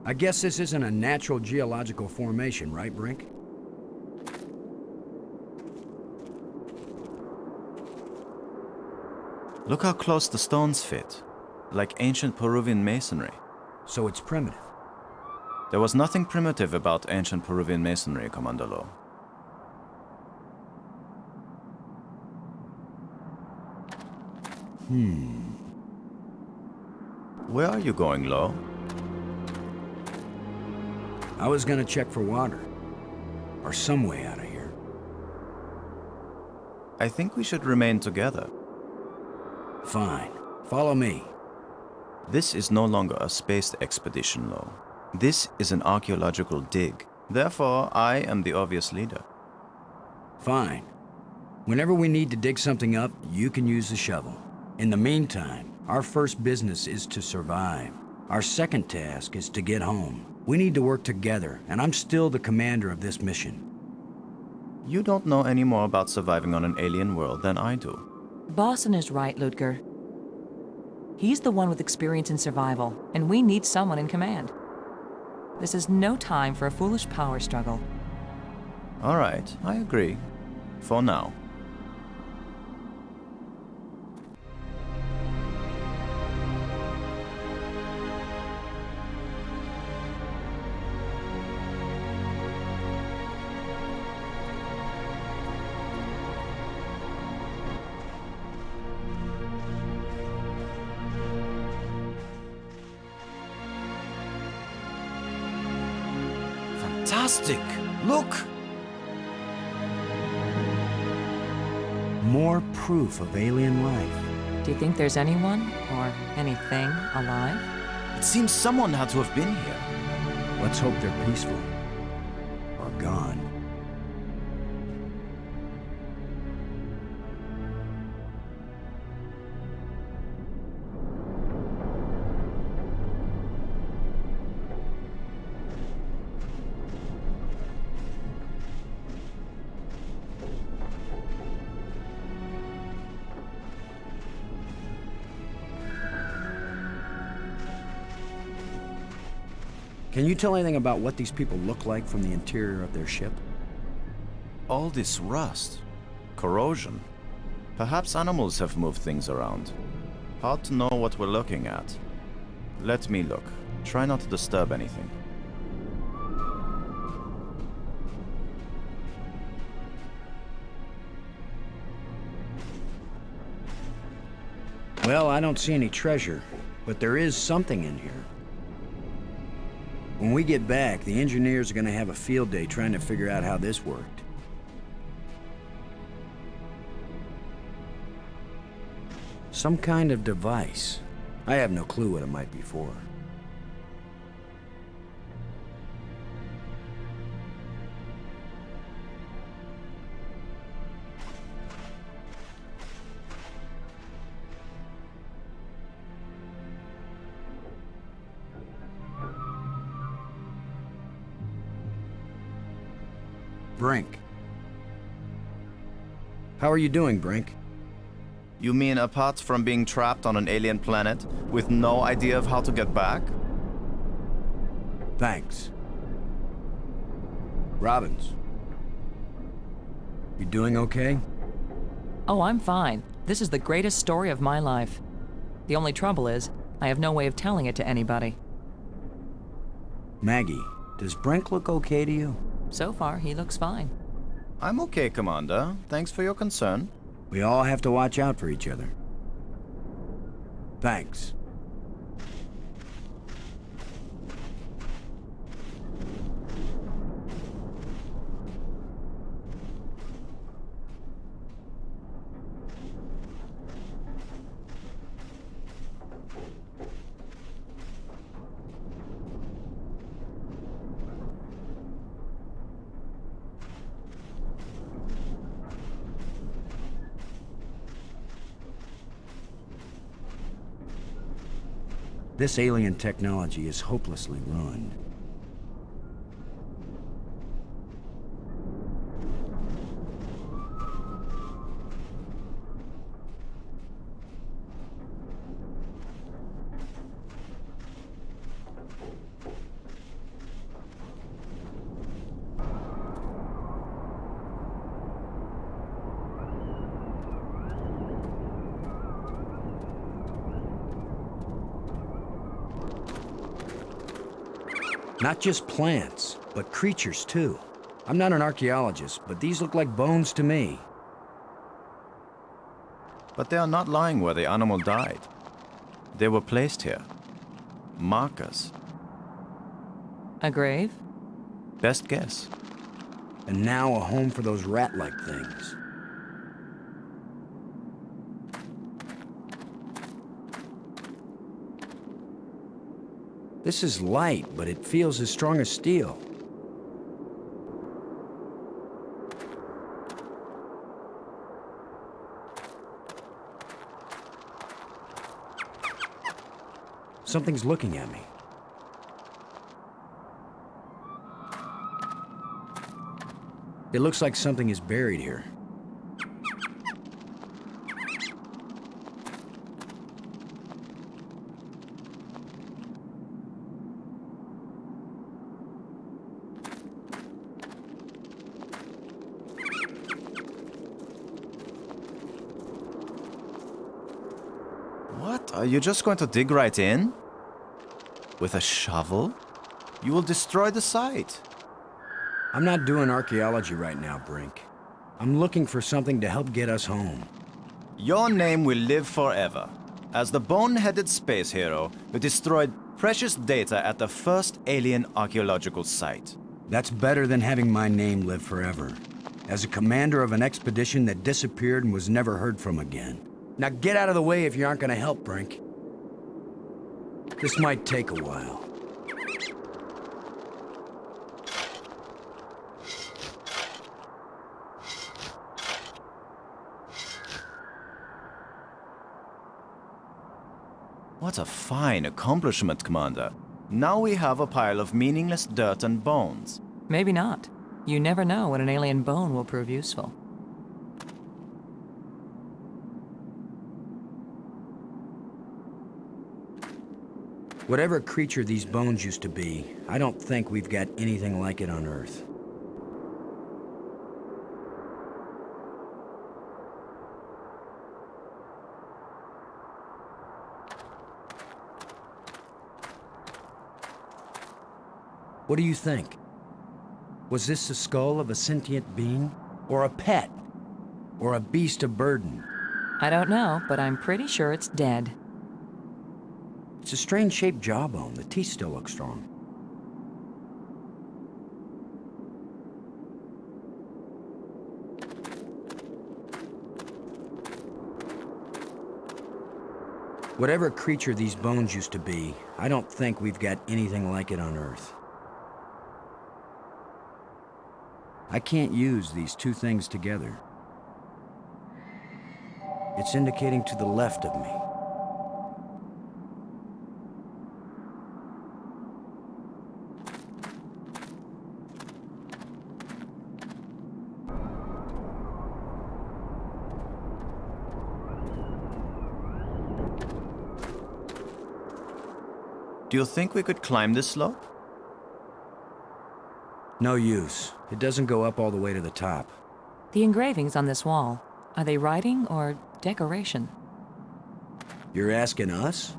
I guess this isn't a natural geological formation, right, Brink? Look how close the stones fit. Like ancient Peruvian masonry. So it's primitive. There was nothing primitive about ancient Peruvian masonry, Commander Lowe. Where are you going, Lowe? I was gonna check for water. Or some way out of here. I think we should remain together. Fine. Follow me. This is no longer a space expedition, Lowe. This is an archaeological dig. Therefore, I am the obvious leader. Fine. Whenever we need to dig something up, you can use the shovel. In the meantime, our first business is to survive. Our second task is to get home. We need to work together, and I'm still the commander of this mission. You don't know any more about surviving on an alien world than I do. Boston is right, Ludger. He's the one with experience in survival, and we need someone in command. This is no time for a foolish power struggle. All right, I agree. For now. Fantastic! Look! More proof of alien life. Do you think there's anyone, or anything, alive? It seems someone had to have been here. Let's hope they're peaceful. Or gone. Can you tell anything about what these people look like from the interior of their ship? All this rust, corrosion. Perhaps animals have moved things around. Hard to know what we're looking at. Let me look. Try not to disturb anything. Well, I don't see any treasure, but there is something in here. When we get back, the engineers are gonna have a field day trying to figure out how this worked. Some kind of device. I have no clue what it might be for. Brink. How are you doing, Brink? You mean apart from being trapped on an alien planet with no idea of how to get back? Thanks. Robbins. You doing okay? Oh, I'm fine. This is the greatest story of my life. The only trouble is, I have no way of telling it to anybody. Maggie, does Brink look okay to you? So far, he looks fine. I'm okay, Commander. Thanks for your concern. We all have to watch out for each other. Thanks. This alien technology is hopelessly ruined. Not just plants, but creatures too. I'm not an archaeologist, but these look like bones to me. But they are not lying where the animal died. They were placed here. Markers. A grave? Best guess. And now a home for those rat-like things. This is light, but it feels as strong as steel. Something's looking at me. It looks like something is buried here. What? Are you just going to dig right in? With a shovel? You will destroy the site. I'm not doing archaeology right now, Brink. I'm looking for something to help get us home. Your name will live forever. As the bone-headed space hero who destroyed precious data at the first alien archaeological site. That's better than having my name live forever. As a commander of an expedition that disappeared and was never heard from again. Now get out of the way if you aren't gonna help, Brink. This might take a while. What a fine accomplishment, Commander. Now we have a pile of meaningless dirt and bones. Maybe not. You never know when an alien bone will prove useful. Whatever creature these bones used to be, I don't think we've got anything like it on Earth. What do you think? Was this the skull of a sentient being? Or a pet? Or a beast of burden? I don't know, but I'm pretty sure it's dead. It's a strange-shaped jawbone. The teeth still look strong. Whatever creature these bones used to be, I don't think we've got anything like it on Earth. I can't use these two things together. It's indicating to the left of me. Do you think we could climb this slope? No use. It doesn't go up all the way to the top. The engravings on this wall, are they writing or decoration? You're asking us?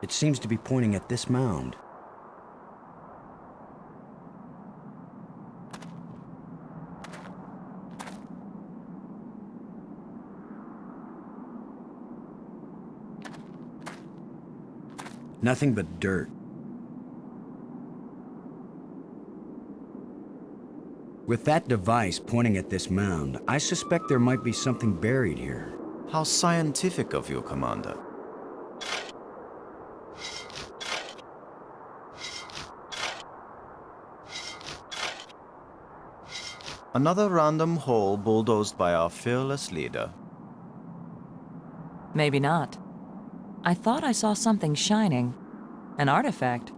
It seems to be pointing at this mound. Nothing but dirt. With that device pointing at this mound, I suspect there might be something buried here. How scientific of you, Commander. Another random hole bulldozed by our fearless leader. Maybe not. I thought I saw something shining. An artifact.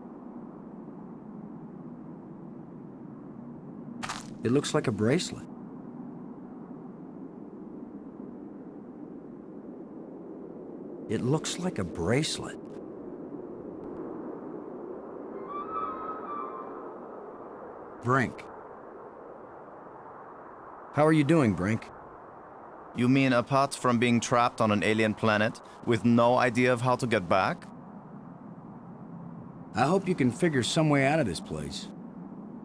It looks like a bracelet. It looks like a bracelet. Brink. How are you doing, Brink? You mean apart from being trapped on an alien planet with no idea of how to get back? I hope you can figure some way out of this place.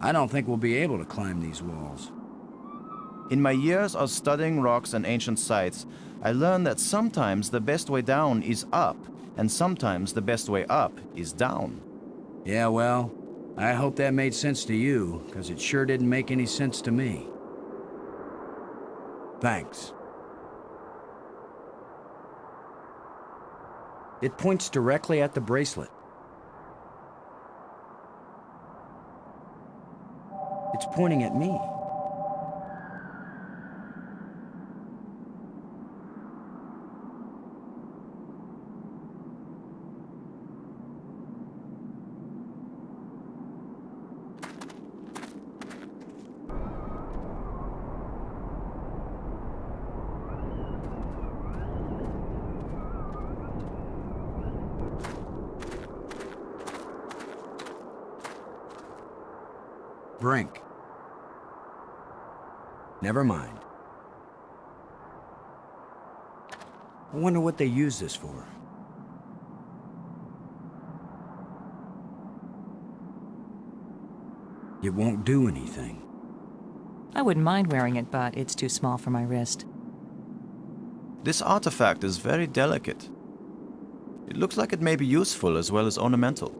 I don't think we'll be able to climb these walls. In my years of studying rocks and ancient sites, I learned that sometimes the best way down is up, and sometimes the best way up is down. Yeah, well, I hope that made sense to you, because it sure didn't make any sense to me. Thanks. It points directly at the bracelet. It's pointing at me. Brink. Never mind. I wonder what they use this for. It won't do anything. I wouldn't mind wearing it, but it's too small for my wrist. This artifact is very delicate. It looks like it may be useful as well as ornamental.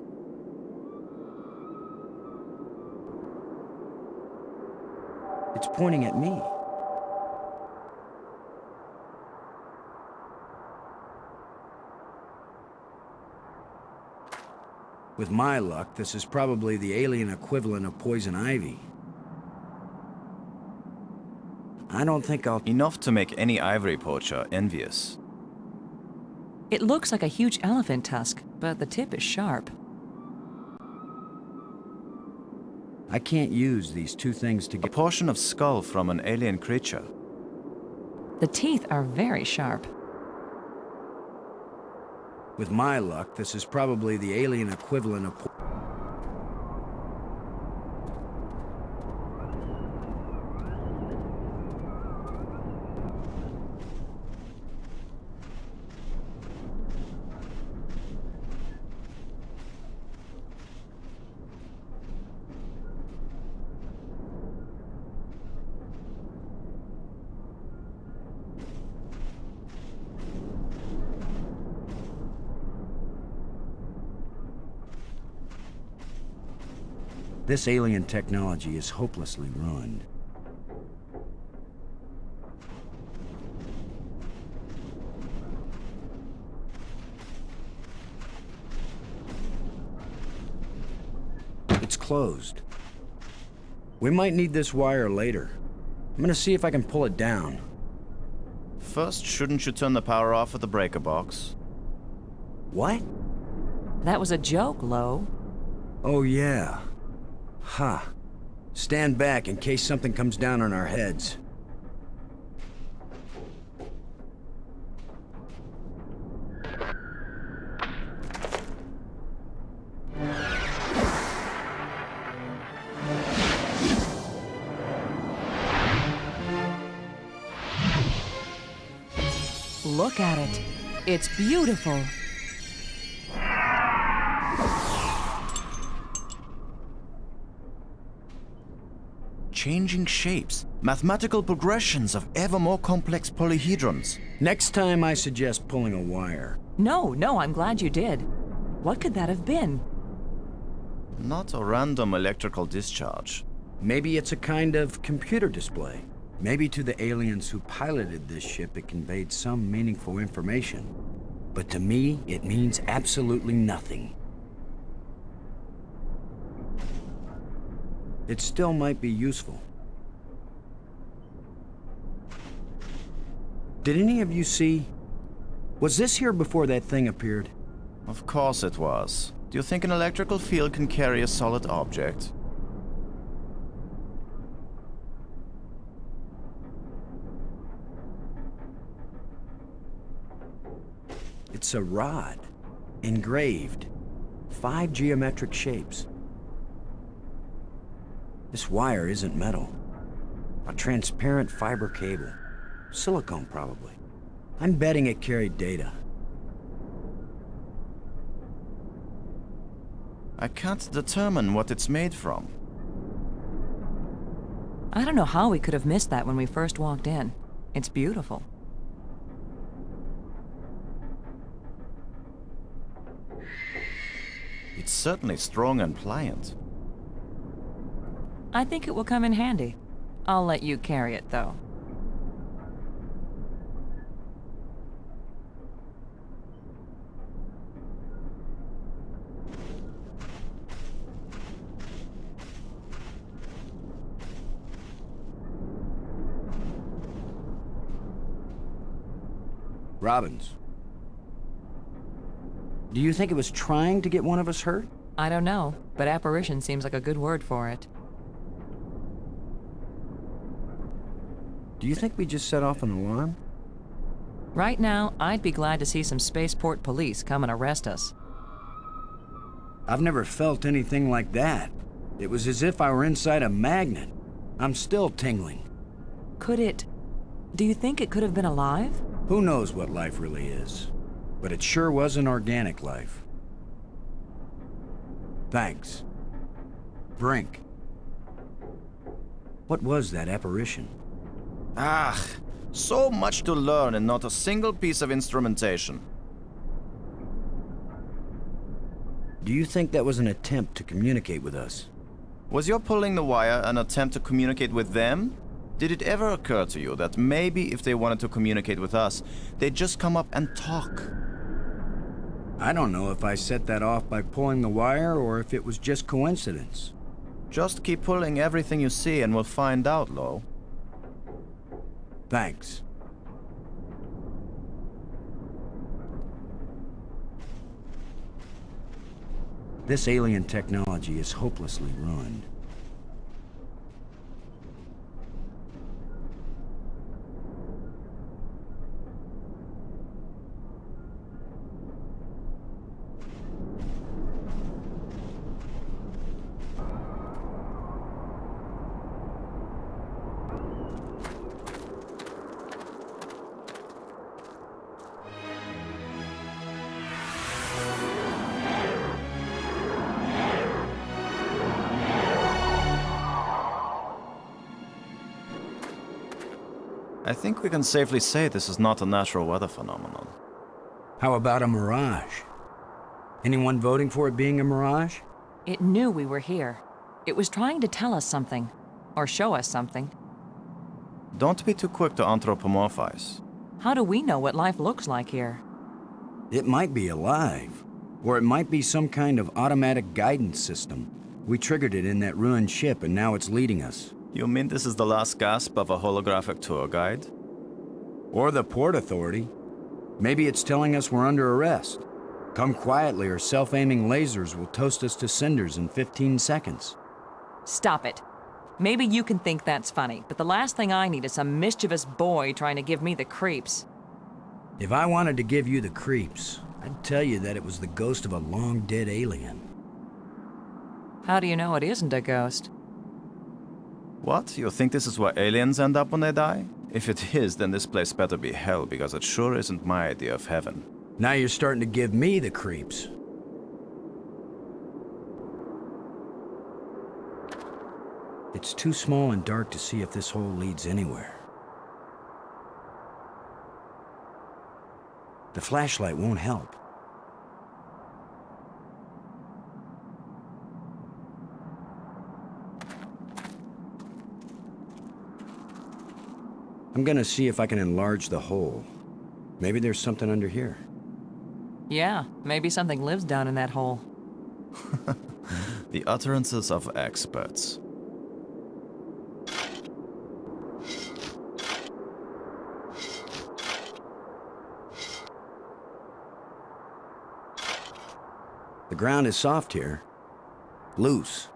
It's pointing at me. With my luck, this is probably the alien equivalent of poison ivy. I don't think I'll... Enough to make any ivory poacher envious. It looks like a huge elephant tusk, but the tip is sharp. I can't use these two things A together. portion of skull from an alien creature. The teeth are very sharp. With my luck, this is probably the alien equivalent of... This alien technology is hopelessly ruined. It's closed. We might need this wire later. I'm gonna see if I can pull it down. First, shouldn't you turn the power off at the breaker box? What? That was a joke, Lo. Oh, yeah. Ha. Stand back in case something comes down on our heads. Look at it. It's beautiful. Changing shapes, mathematical progressions of ever more complex polyhedrons. Next time I suggest pulling a wire. No, I'm glad you did. What could that have been? Not a random electrical discharge. Maybe it's a kind of computer display. Maybe to the aliens who piloted this ship it conveyed some meaningful information. But to me, it means absolutely nothing. It still might be useful. Did any of you see? Was this here before that thing appeared? Of course it was. Do you think an electrical field can carry a solid object? It's a rod, engraved, 5 geometric shapes. This wire isn't metal. A transparent fiber cable. Silicone, probably. I'm betting it carried data. I can't determine what it's made from. I don't know how we could have missed that when we first walked in. It's beautiful. It's certainly strong and pliant. I think it will come in handy. I'll let you carry it, though. Robbins. Do you think it was trying to get one of us hurt? I don't know, but apparition seems like a good word for it. Do you think we just set off an alarm? Right now, I'd be glad to see some spaceport police come and arrest us. I've never felt anything like that. It was as if I were inside a magnet. I'm still tingling. Could it... Do you think it could have been alive? Who knows what life really is? But it sure was an organic life. Thanks. Brink. What was that apparition? Ah, so much to learn and not a single piece of instrumentation. Do you think that was an attempt to communicate with us? Was your pulling the wire an attempt to communicate with them? Did it ever occur to you that maybe if they wanted to communicate with us, they'd just come up and talk? I don't know if I set that off by pulling the wire or if it was just coincidence. Just keep pulling everything you see and we'll find out, Lo. Thanks. This alien technology is hopelessly ruined. I think we can safely say this is not a natural weather phenomenon. How about a mirage? Anyone voting for it being a mirage? It knew we were here. It was trying to tell us something. Or show us something. Don't be too quick to anthropomorphize. How do we know what life looks like here? It might be alive. Or it might be some kind of automatic guidance system. We triggered it in that ruined ship and now it's leading us. You mean this is the last gasp of a holographic tour guide? Or the Port Authority. Maybe it's telling us we're under arrest. Come quietly or self-aiming lasers will toast us to cinders in 15 seconds. Stop it. Maybe you can think that's funny, but the last thing I need is some mischievous boy trying to give me the creeps. If I wanted to give you the creeps, I'd tell you that it was the ghost of a long-dead alien. How do you know it isn't a ghost? What? You think this is where aliens end up when they die? If it is, then this place better be hell, because it sure isn't my idea of heaven. Now you're starting to give me the creeps. It's too small and dark to see if this hole leads anywhere. The flashlight won't help. I'm gonna see if I can enlarge the hole. Maybe there's something under here. Yeah, maybe something lives down in that hole. The utterances of experts. The ground is soft here. Loose.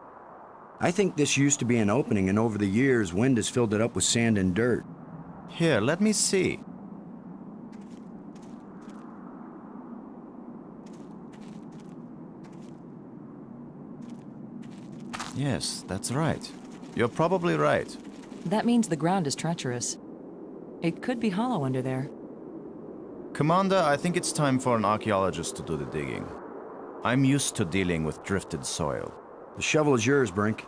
I think this used to be an opening, and over the years, wind has filled it up with sand and dirt. Here, let me see. Yes, that's right. You're probably right. That means the ground is treacherous. It could be hollow under there. Commander, I think it's time for an archaeologist to do the digging. I'm used to dealing with drifted soil. The shovel is yours, Brink.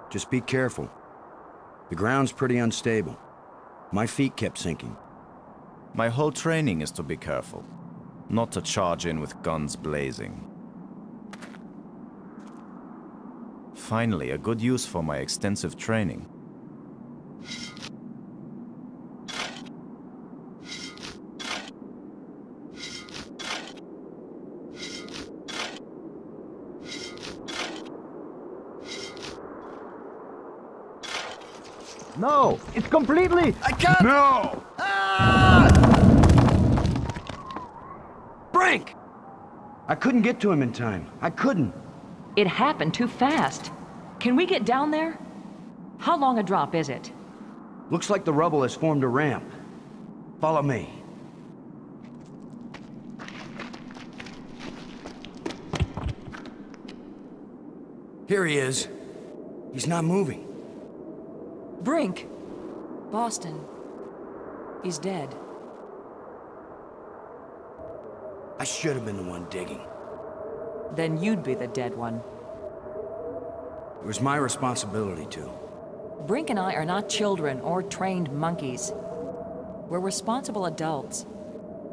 Just be careful. The ground's pretty unstable. My feet kept sinking. My whole training is to be careful, not to charge in with guns blazing. Finally, a good use for my extensive training. No, it's completely... I can't... No! Brink! I couldn't get to him in time. I couldn't. It happened too fast. Can we get down there? How long a drop is it? Looks like the rubble has formed a ramp. Follow me. Here he is. He's not moving. Brink! Boston. He's dead. I should have been the one digging. Then you'd be the dead one. It was my responsibility to. Brink and I are not children or trained monkeys. We're responsible adults.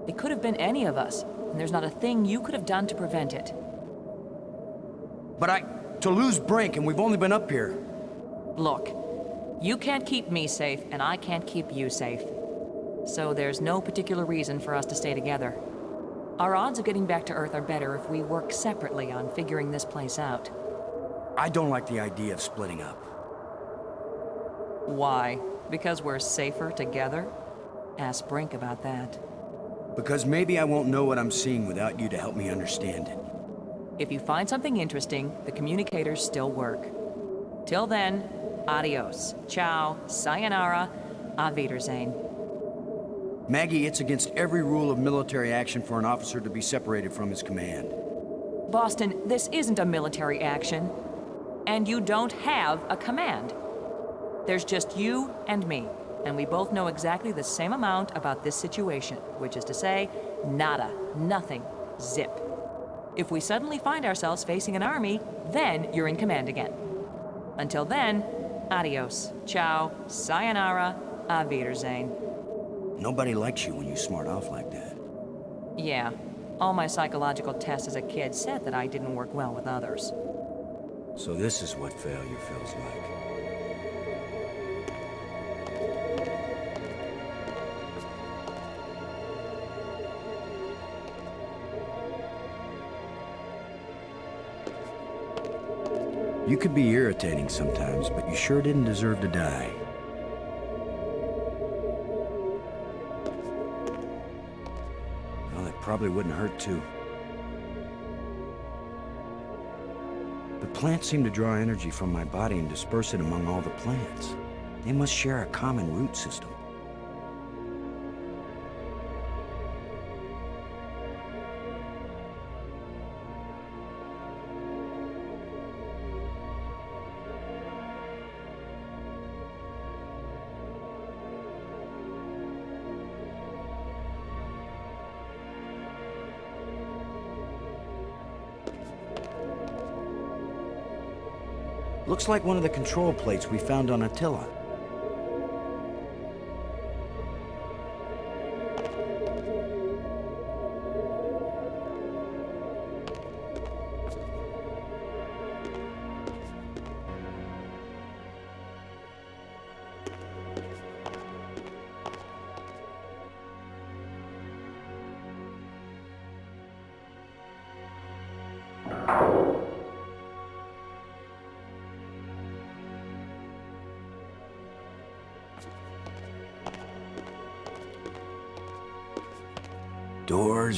It could have been any of us, and there's not a thing you could have done to prevent it. But to lose Brink, and we've only been up here. Look, you can't keep me safe, and I can't keep you safe. So there's no particular reason for us to stay together. Our odds of getting back to Earth are better if we work separately on figuring this place out. I don't like the idea of splitting up. Why? Because we're safer together? Ask Brink about that. Because maybe I won't know what I'm seeing without you to help me understand it. If you find something interesting, the communicators still work. Till then, adios, ciao, sayonara, auf Wiedersehen. Maggie, it's against every rule of military action for an officer to be separated from his command. Boston, this isn't a military action. And you don't have a command. There's just you and me, and we both know exactly the same amount about this situation, which is to say, nada, nothing, zip. If we suddenly find ourselves facing an army, then you're in command again. Until then, adios, ciao, sayonara, auf Wiedersehen. Nobody likes you when you smart off like that. Yeah, all my psychological tests as a kid said that I didn't work well with others. So this is what failure feels like. You could be irritating sometimes, but you sure didn't deserve to die. Well, it probably wouldn't hurt too. The plants seem to draw energy from my body and disperse it among all the plants. They must share a common root system. Looks like one of the control plates we found on Attila.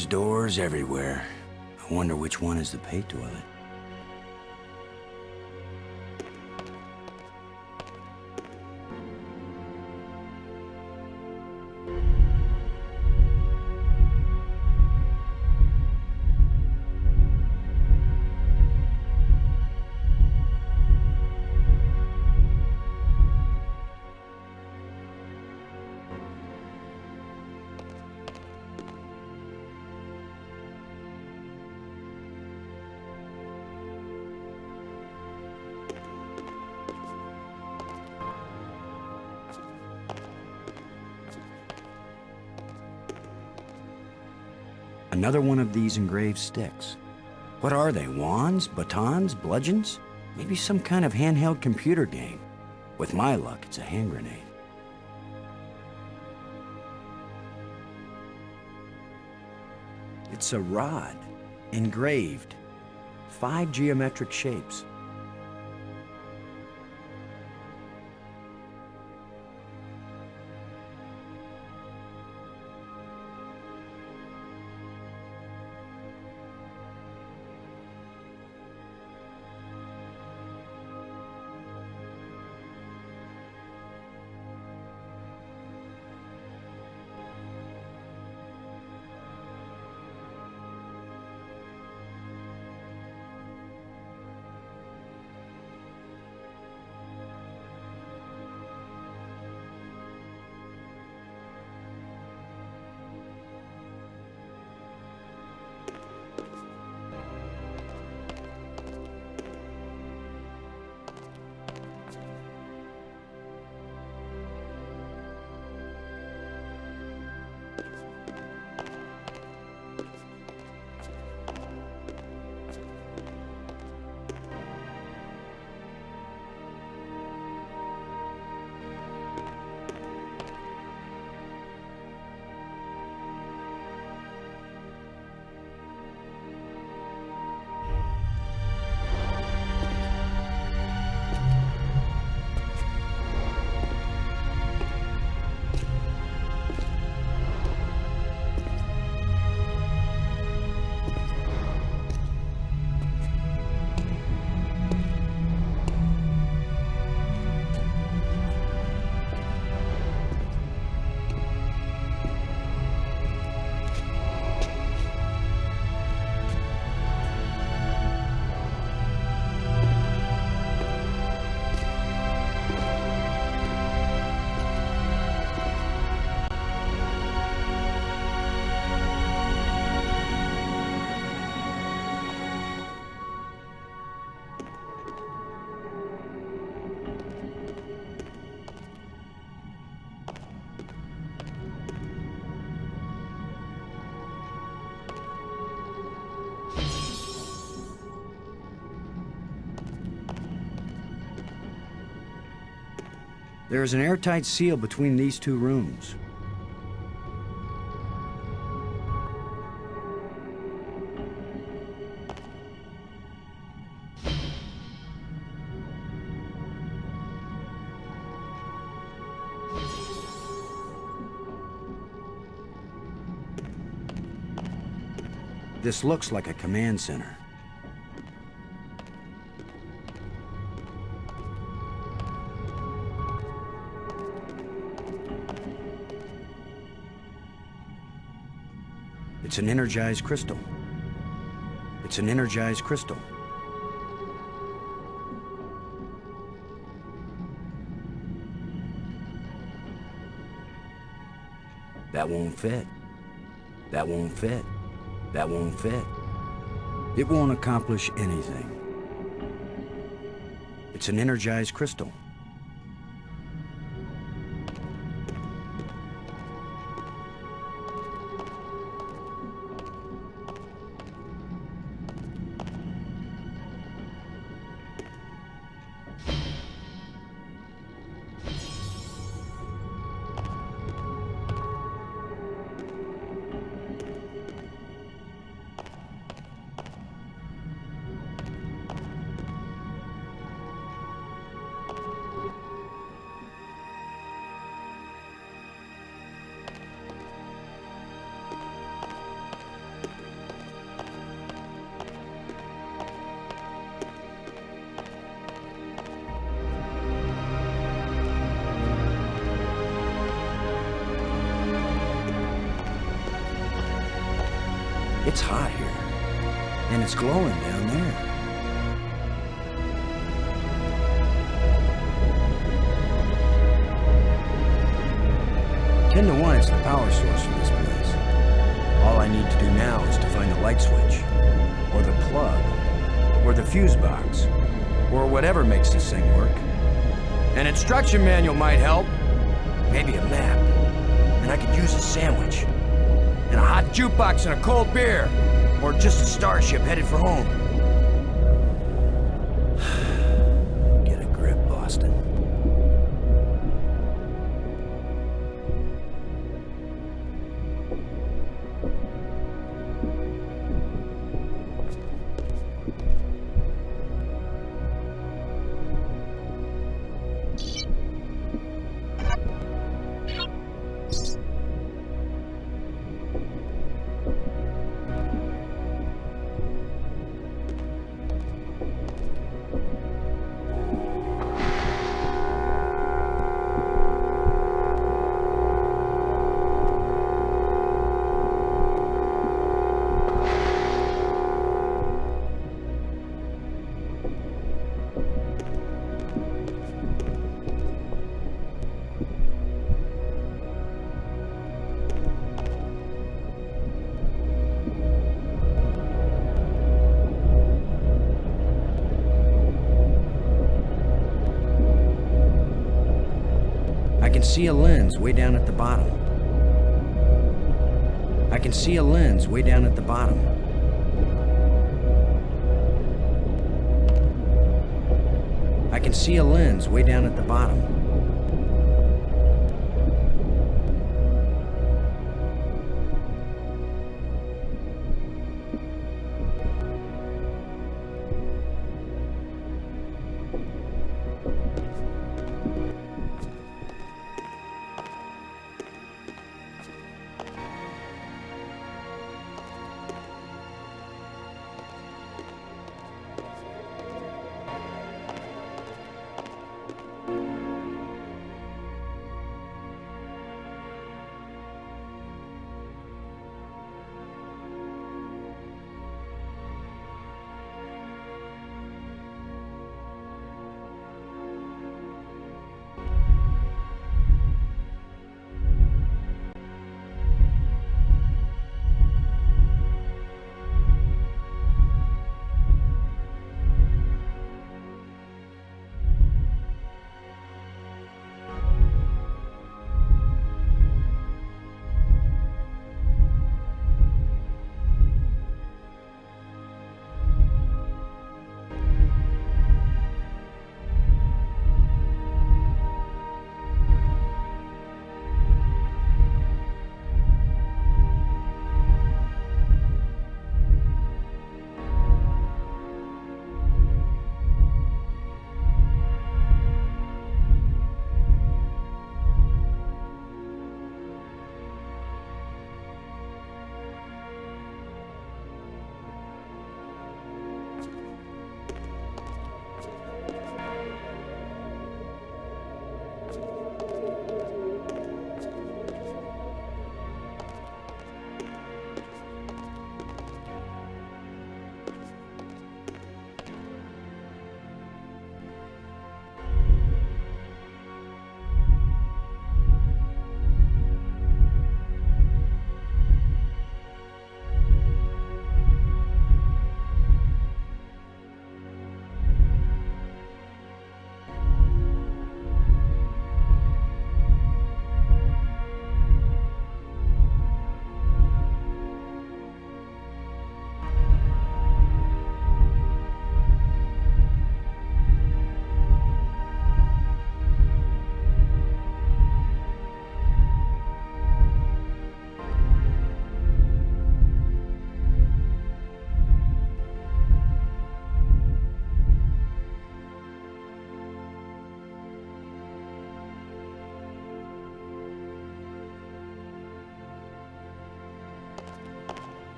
Doors everywhere. I wonder which one is the pay toilet. Another one of these engraved sticks. What are they, wands, batons, bludgeons? Maybe some kind of handheld computer game. With my luck, it's a hand grenade. It's a rod, engraved. 5 geometric shapes. There is an airtight seal between these two rooms. This looks like a command center. It's an energized crystal. It's an energized crystal. That won't fit. That won't fit. That won't fit. It won't accomplish anything. It's an energized crystal. It's hot here, and it's glowing down there. Ten to 1, it's the power source for this place. All I need to do now is to find the light switch, or the plug, or the fuse box, or whatever makes this thing work. An instruction manual might help. Maybe a map. And I could use a sandwich. And a hot jukebox and a cold beer. Or just a starship headed for home. Get a grip, Boston. I can see a lens way down at the bottom. I can see a lens way down at the bottom. I can see a lens way down at the bottom.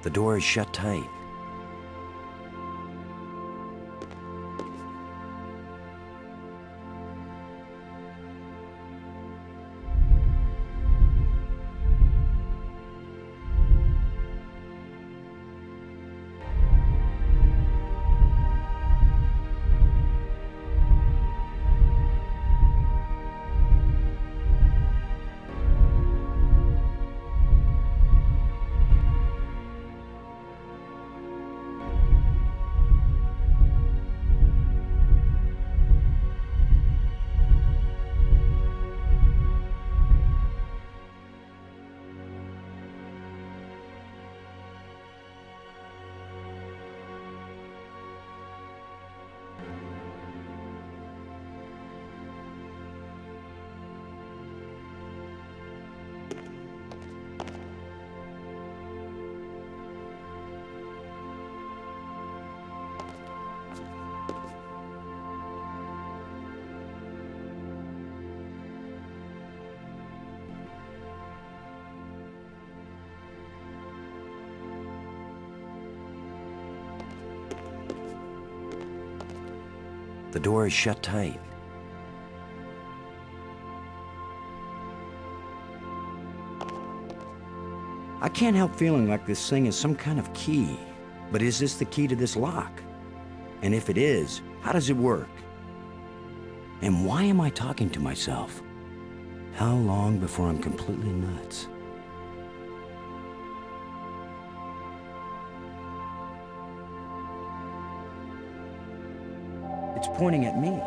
The door is shut tight. The door is shut tight. I can't help feeling like this thing is some kind of key. But is this the key to this lock? And if it is, how does it work? And why am I talking to myself? How long before I'm completely nuts? It's pointing at me.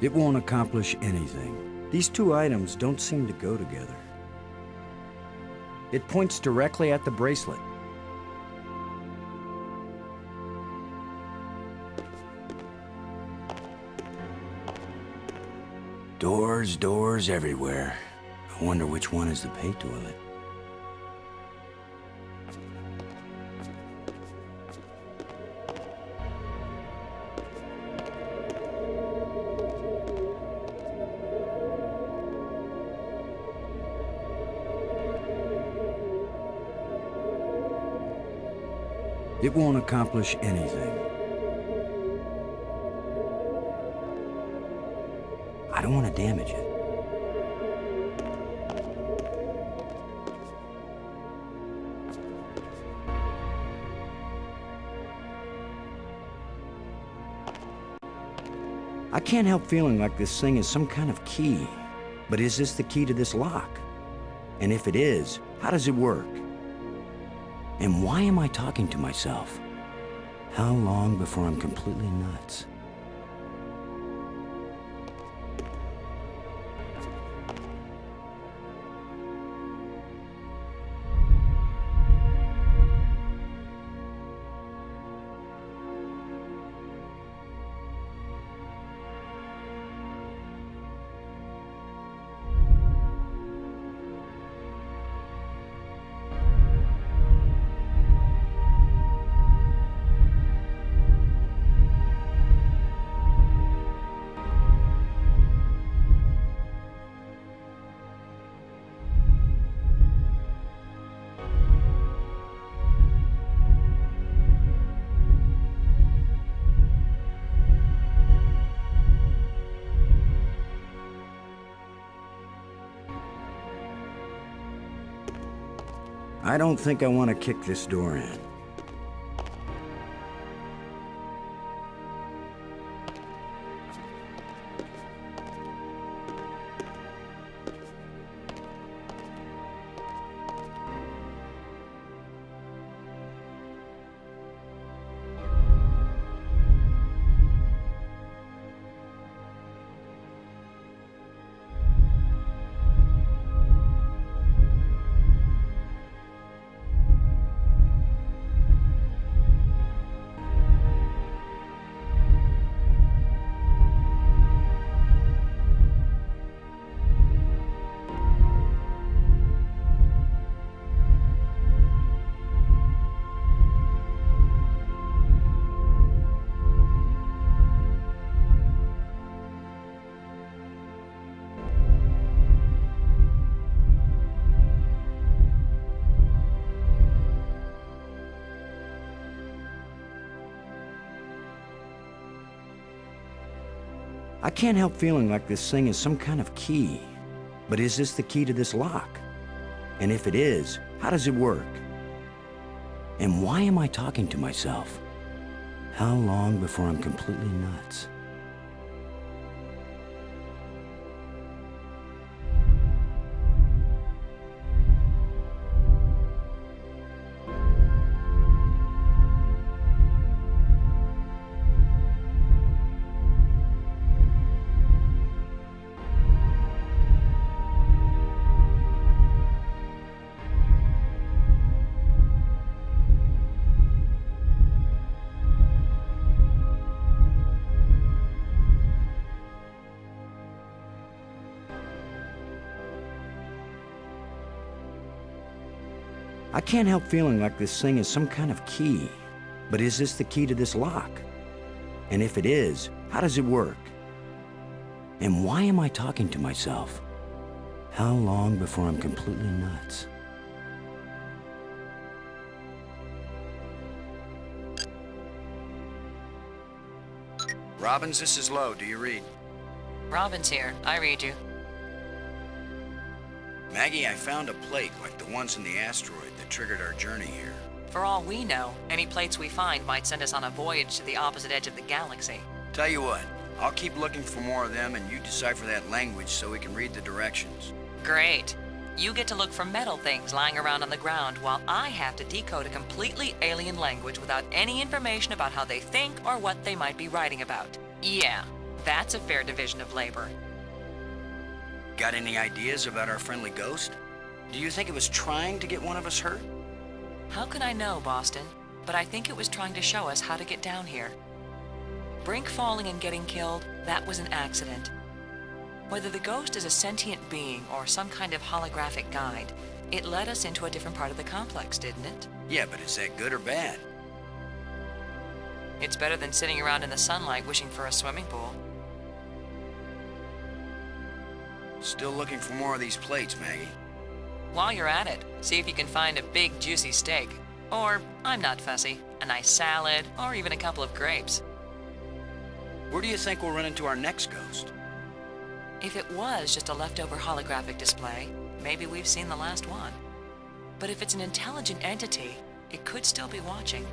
It won't accomplish anything. These two items don't seem to go together. It points directly at the bracelet. Doors everywhere. I wonder which one is the pay toilet. It won't accomplish anything. I don't want to damage it. I can't help feeling like this thing is some kind of key. But is this the key to this lock? And if it is, how does it work? And why am I talking to myself? How long before I'm completely nuts? I don't think I want to kick this door in. I can't help feeling like this thing is some kind of key. But is this the key to this lock? And if it is, how does it work? And why am I talking to myself? How long before I'm completely nuts? I can't help feeling like this thing is some kind of key. But is this the key to this lock? And if it is, how does it work? And why am I talking to myself? How long before I'm completely nuts? Robbins, this is Lowe. Do you read? Robin's here. I read you. Maggie, I found a plate like the ones in the asteroid that triggered our journey here. For all we know, any plates we find might send us on a voyage to the opposite edge of the galaxy. Tell you what, I'll keep looking for more of them and you decipher that language so we can read the directions. Great. You get to look for metal things lying around on the ground while I have to decode a completely alien language without any information about how they think or what they might be writing about. Yeah, that's a fair division of labor. Got any ideas about our friendly ghost? Do you think it was trying to get one of us hurt? How can I know, Boston? But I think it was trying to show us how to get down here. Brink falling and getting killed, that was an accident. Whether the ghost is a sentient being or some kind of holographic guide, it led us into a different part of the complex, didn't it? Yeah, but is that good or bad? It's better than sitting around in the sunlight wishing for a swimming pool. Still looking for more of these plates, Maggie. While you're at it, see if you can find a big, juicy steak. Or, I'm not fussy, a nice salad, or even a couple of grapes. Where do you think we'll run into our next ghost? If it was just a leftover holographic display, maybe we've seen the last one. But if it's an intelligent entity, it could still be watching,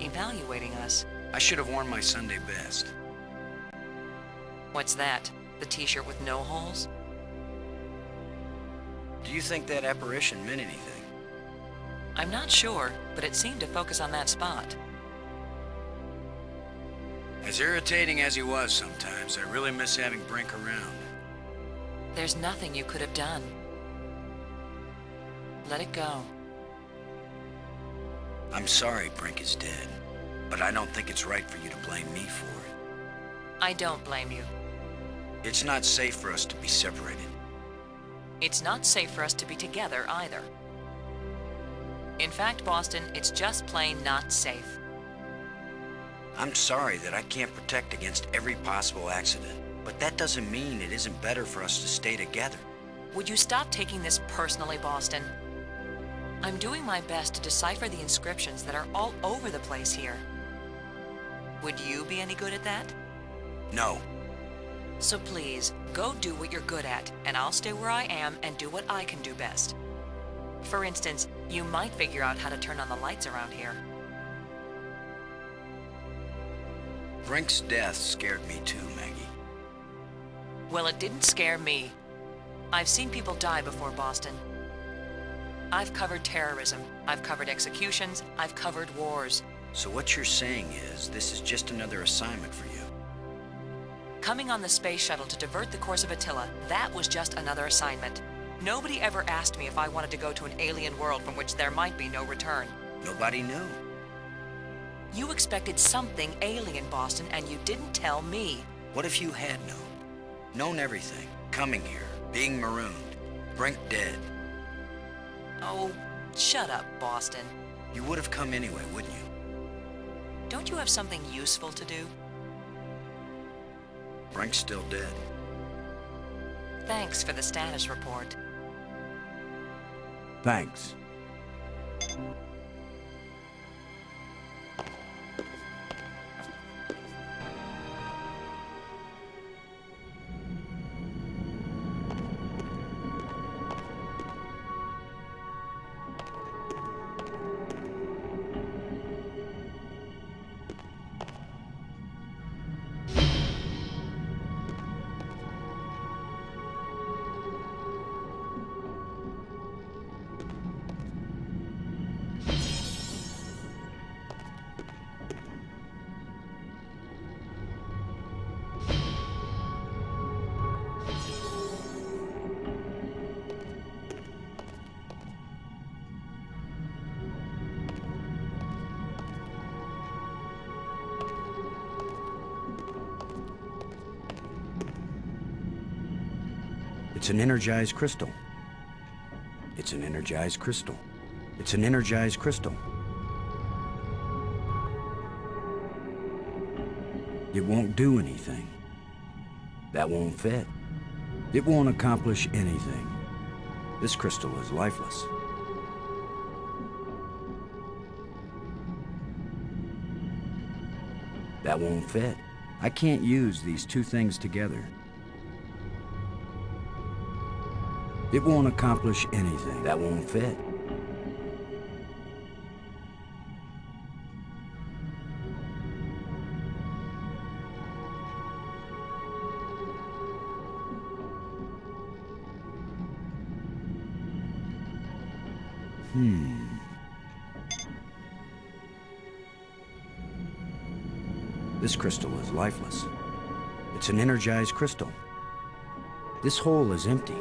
evaluating us. I should have worn my Sunday best. What's that? The t-shirt with no holes? Do you think that apparition meant anything? I'm not sure, but it seemed to focus on that spot. As irritating as he was sometimes, I really miss having Brink around. There's nothing you could have done. Let it go. I'm sorry Brink is dead, but I don't think it's right for you to blame me for it. I don't blame you. It's not safe for us to be separated. It's not safe for us to be together either. In fact, Boston, it's just plain not safe. I'm sorry that I can't protect against every possible accident, but that doesn't mean it isn't better for us to stay together. Would you stop taking this personally, Boston? I'm doing my best to decipher the inscriptions that are all over the place here. Would you be any good at that? No. So please, go do what you're good at, and I'll stay where I am and do what I can do best. For instance, you might figure out how to turn on the lights around here. Brink's death scared me too, Maggie. Well, it didn't scare me. I've seen people die before, Boston. I've covered terrorism, I've covered executions, I've covered wars. So what you're saying is, this is just another assignment for you? Coming on the space shuttle to divert the course of Attila, that was just another assignment. Nobody ever asked me if I wanted to go to an alien world from which there might be no return. Nobody knew. You expected something alien, Boston, and you didn't tell me. What if you had known? Known everything. Coming here, being marooned, Brink dead. Oh, shut up, Boston. You would have come anyway, wouldn't you? Don't you have something useful to do? Brink's still dead. Thanks for the status report. Thanks. It's an energized crystal. It's an energized crystal. It's an energized crystal. It won't do anything. That won't fit. It won't accomplish anything. This crystal is lifeless. That won't fit. I can't use these two things together. It won't accomplish anything. That won't fit. This crystal is lifeless. It's an energized crystal. This hole is empty.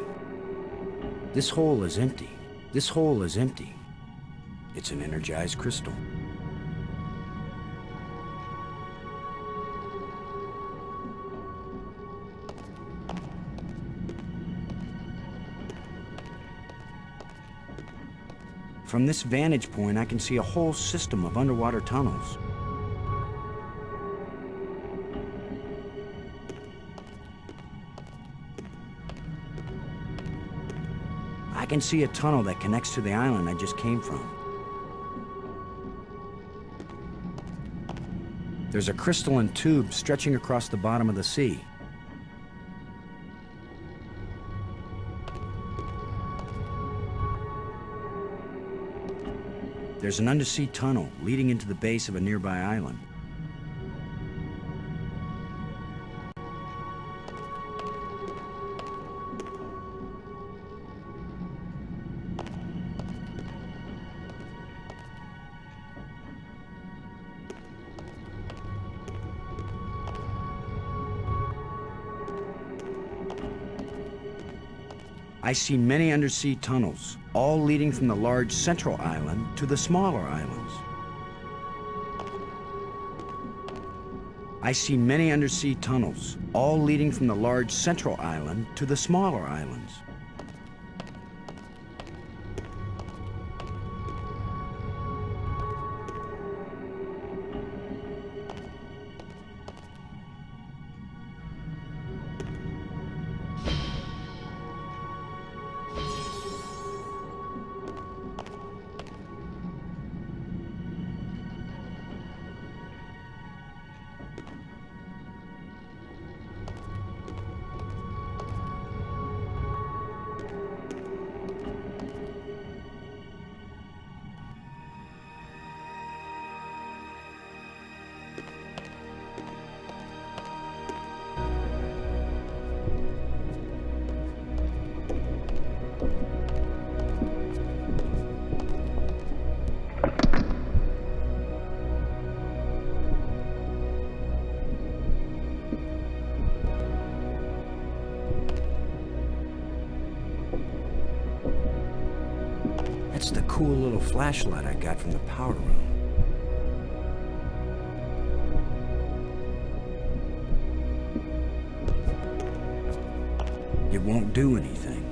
This hole is empty. This hole is empty. It's an energized crystal. From this vantage point, I can see a whole system of underwater tunnels. I can see a tunnel that connects to the island I just came from. There's a crystalline tube stretching across the bottom of the sea. There's an undersea tunnel leading into the base of a nearby island. I see many undersea tunnels, all leading from the large central island to the smaller islands. I see many undersea tunnels, all leading from the large central island to the smaller islands. That's the cool little flashlight I got from the power room. It won't do anything.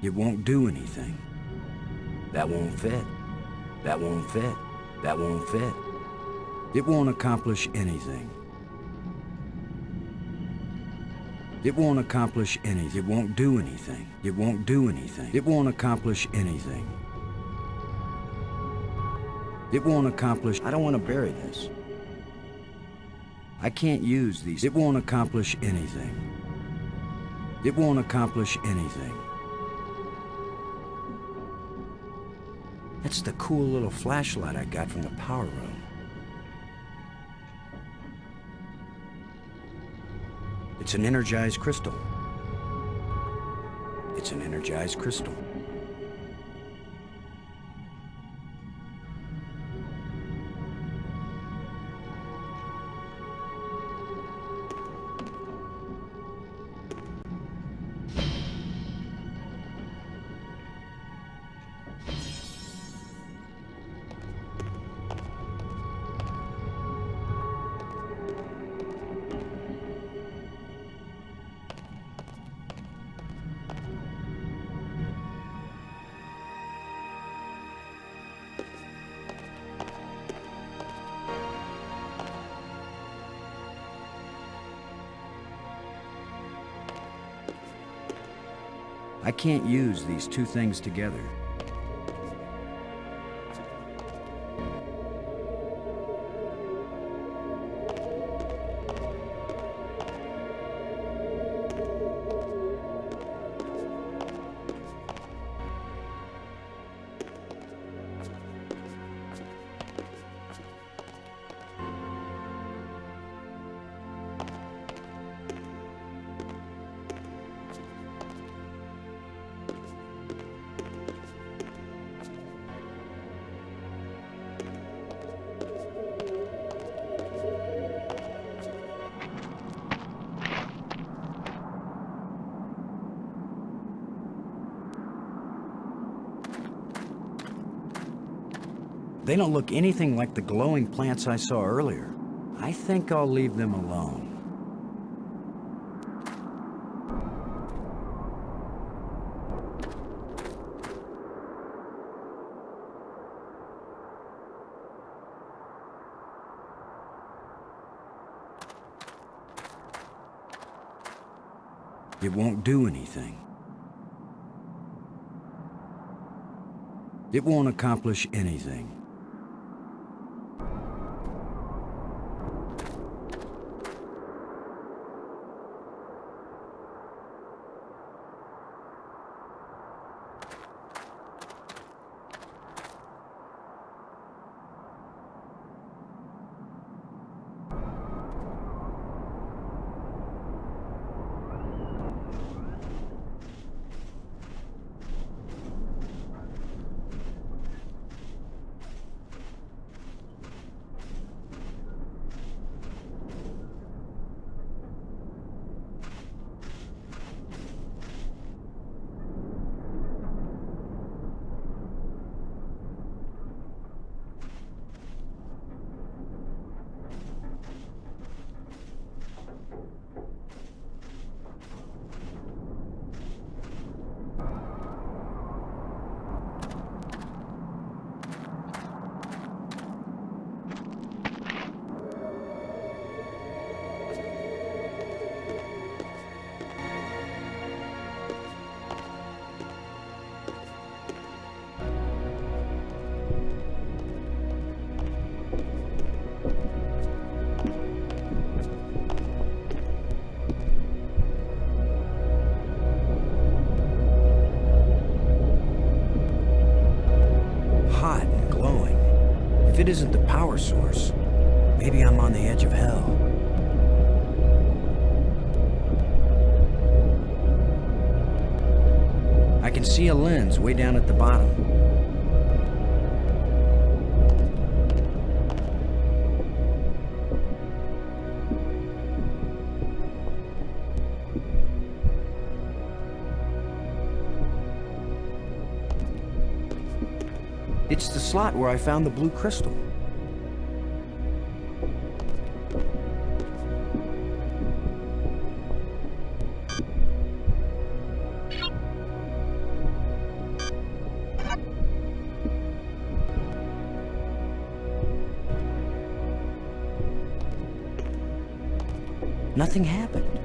It won't do anything. That won't fit. That won't fit. That won't fit. It won't accomplish anything. It won't accomplish anything. It won't do anything. It won't do anything. It won't accomplish anything. It won't accomplish... I don't want to bury this. I can't use these. It won't accomplish anything. It won't accomplish anything. That's the cool little flashlight I got from the power room. It's an energized crystal. It's an energized crystal. I can't use these two things together. They don't look anything like the glowing plants I saw earlier. I think I'll leave them alone. It won't do anything. It won't accomplish anything. If it isn't the power source, maybe I'm on the edge of hell. I can see a lens way down at the bottom. It's the slot where I found the blue crystal. Nothing happened.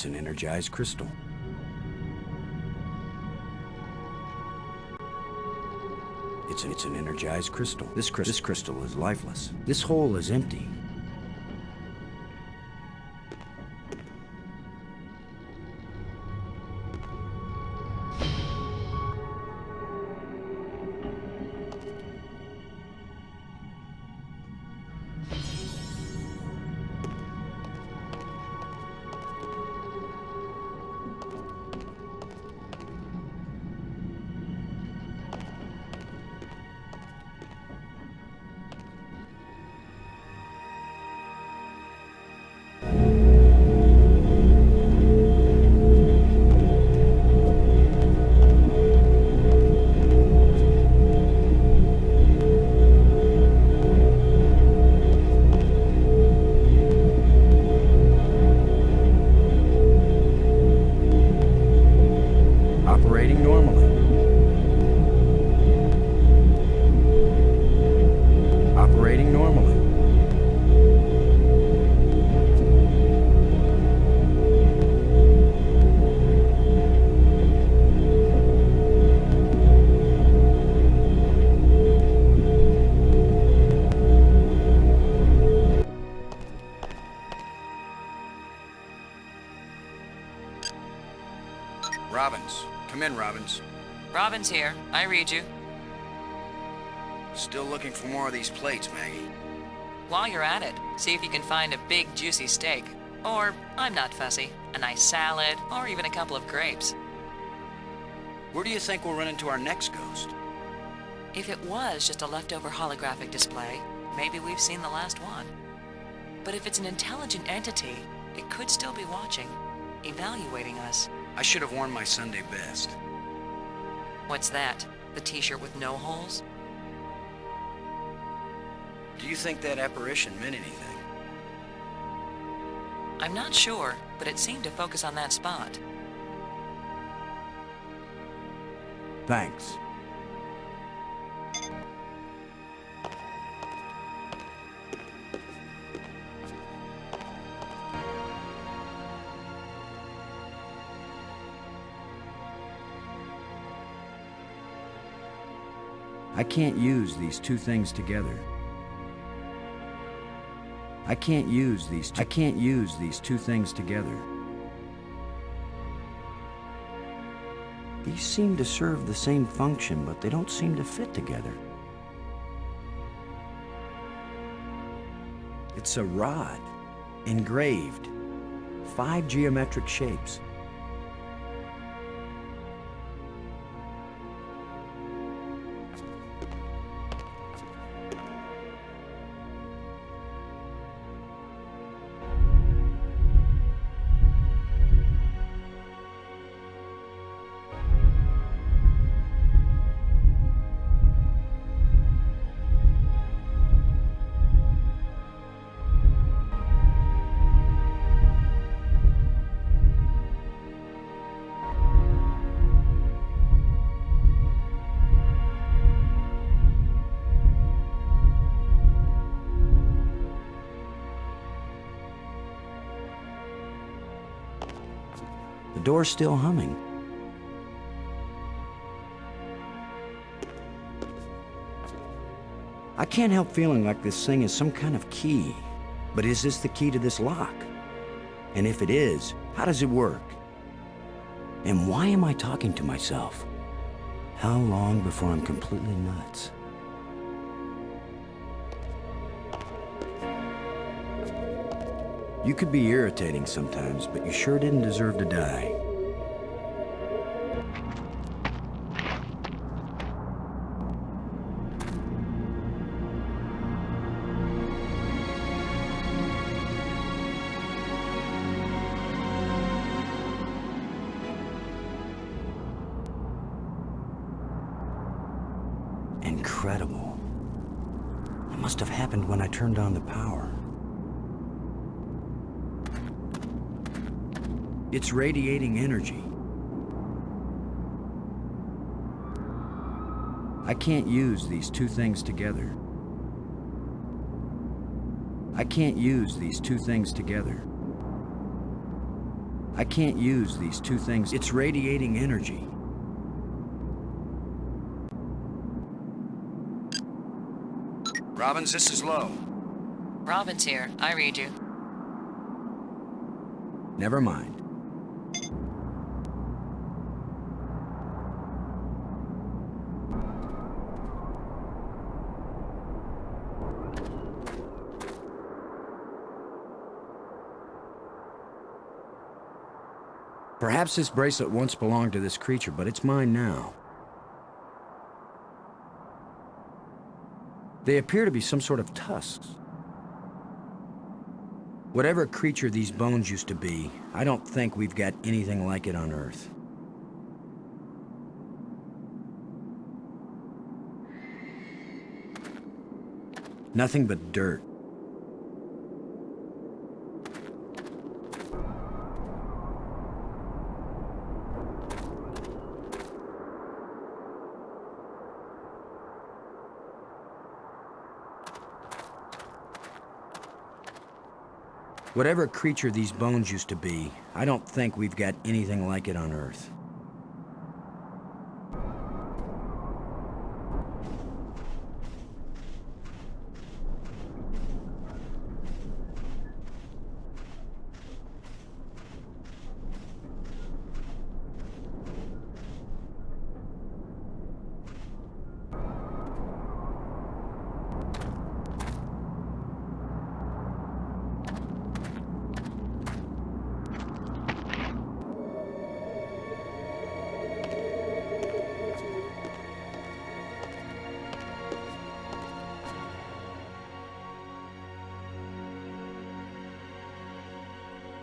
It's an energized crystal. It's an energized crystal. This crystal is lifeless. This hole is empty. Operating normally. Operating normally. Robbins. Come in, Robbins. Robin's here. I read you. Still looking for more of these plates, Maggie. While you're at it, see if you can find a big, juicy steak. Or, I'm not fussy, a nice salad, or even a couple of grapes. Where do you think we'll run into our next ghost? If it was just a leftover holographic display, maybe we've seen the last one. But if it's an intelligent entity, it could still be watching, evaluating us. I should have worn my Sunday best. What's that? The t-shirt with no holes? Do you think that apparition meant anything? I'm not sure, but it seemed to focus on that spot. Thanks. I can't use these two things together. I can't use these two things together. These seem to serve the same function, but they don't seem to fit together. It's a rod, engraved, 5 geometric shapes. The door's still humming. I can't help feeling like this thing is some kind of key. But is this the key to this lock? And if it is, how does it work? And why am I talking to myself? How long before I'm completely nuts? You could be irritating sometimes, but you sure didn't deserve to die. Incredible. It must have happened when I turned on the power. It's radiating energy. I can't use these two things together. I can't use these two things together. I can't use these two things. It's radiating energy. Robbins, this is Lowe. Robbins here. I read you. Never mind. Perhaps this bracelet once belonged to this creature, but it's mine now. They appear to be some sort of tusks. Whatever creature these bones used to be, I don't think we've got anything like it on Earth. Nothing but dirt. Whatever creature these bones used to be, I don't think we've got anything like it on Earth.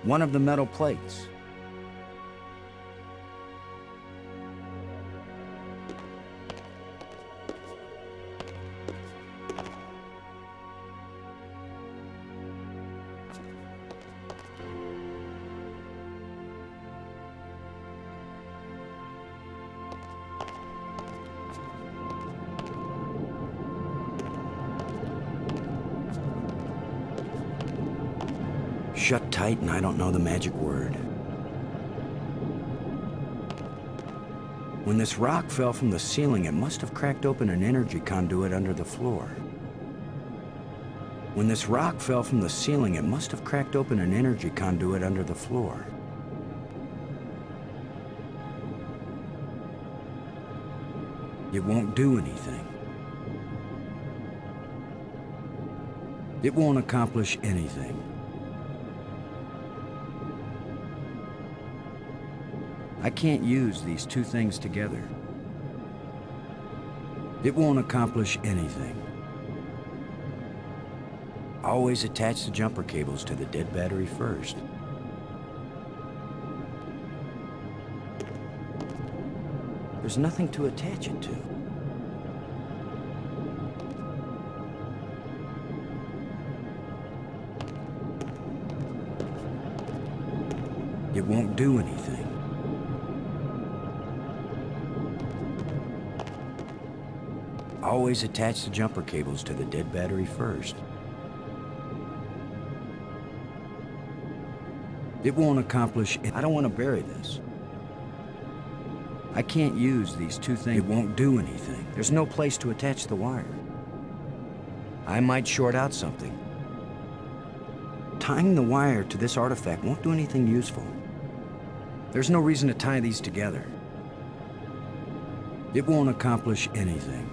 One of the metal plates. Shut tight and I don't know the magic word. When this rock fell from the ceiling, it must have cracked open an energy conduit under the floor. When this rock fell from the ceiling, it must have cracked open an energy conduit under the floor. It won't do anything. It won't accomplish anything. I can't use these two things together. It won't accomplish anything. Always attach the jumper cables to the dead battery first. There's nothing to attach it to. It won't do anything. Always attach the jumper cables to the dead battery first. It won't accomplish it. I don't want to bury this. I can't use these two things. It won't do anything. There's no place to attach the wire. I might short out something. Tying the wire to this artifact won't do anything useful. There's no reason to tie these together. It won't accomplish anything.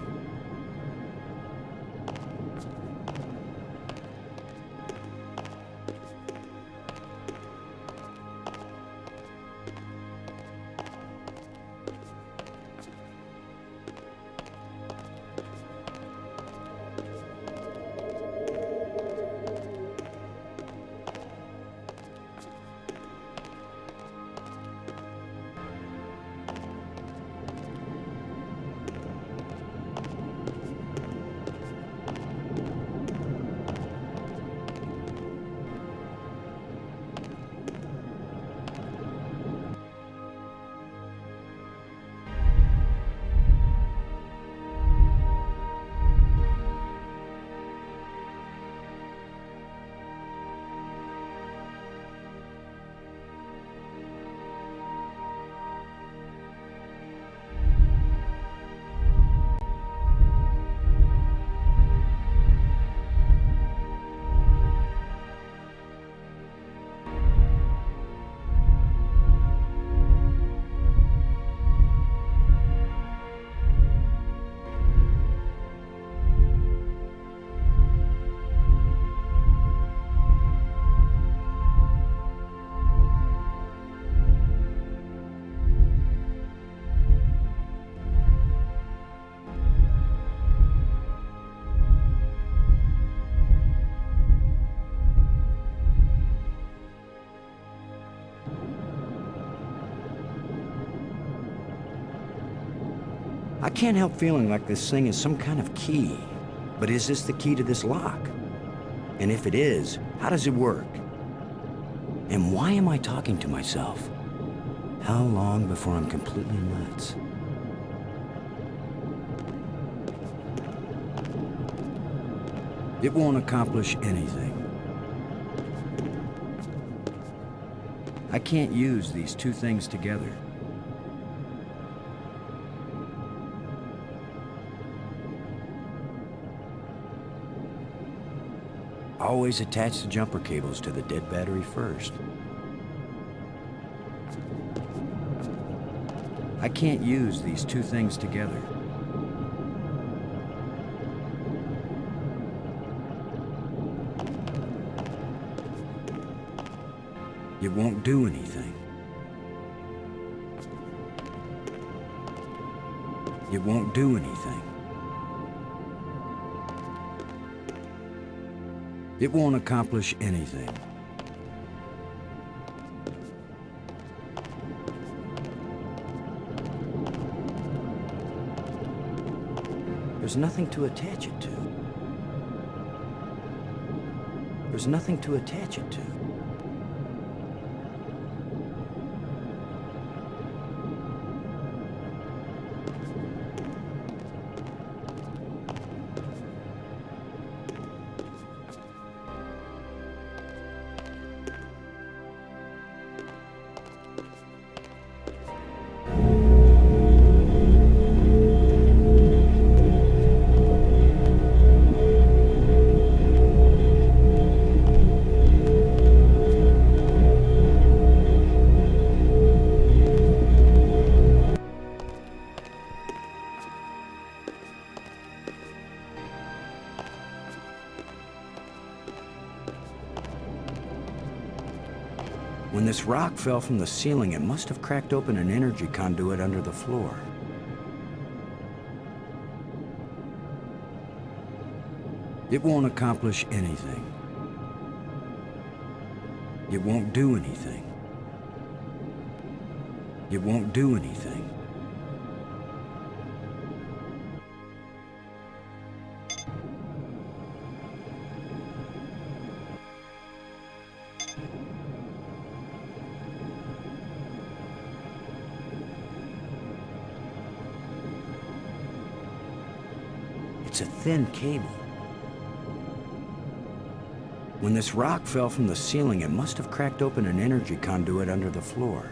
I can't help feeling like this thing is some kind of key. But is this the key to this lock? And if it is, how does it work? And why am I talking to myself? How long before I'm completely nuts? It won't accomplish anything. I can't use these two things together. Always attach the jumper cables to the dead battery first. I can't use these two things together. It won't do anything. It won't do anything. It won't accomplish anything. There's nothing to attach it to. There's nothing to attach it to. When this rock fell from the ceiling, it must have cracked open an energy conduit under the floor. It won't accomplish anything. It won't do anything. It won't do anything. It's a thin cable. When this rock fell from the ceiling, it must have cracked open an energy conduit under the floor.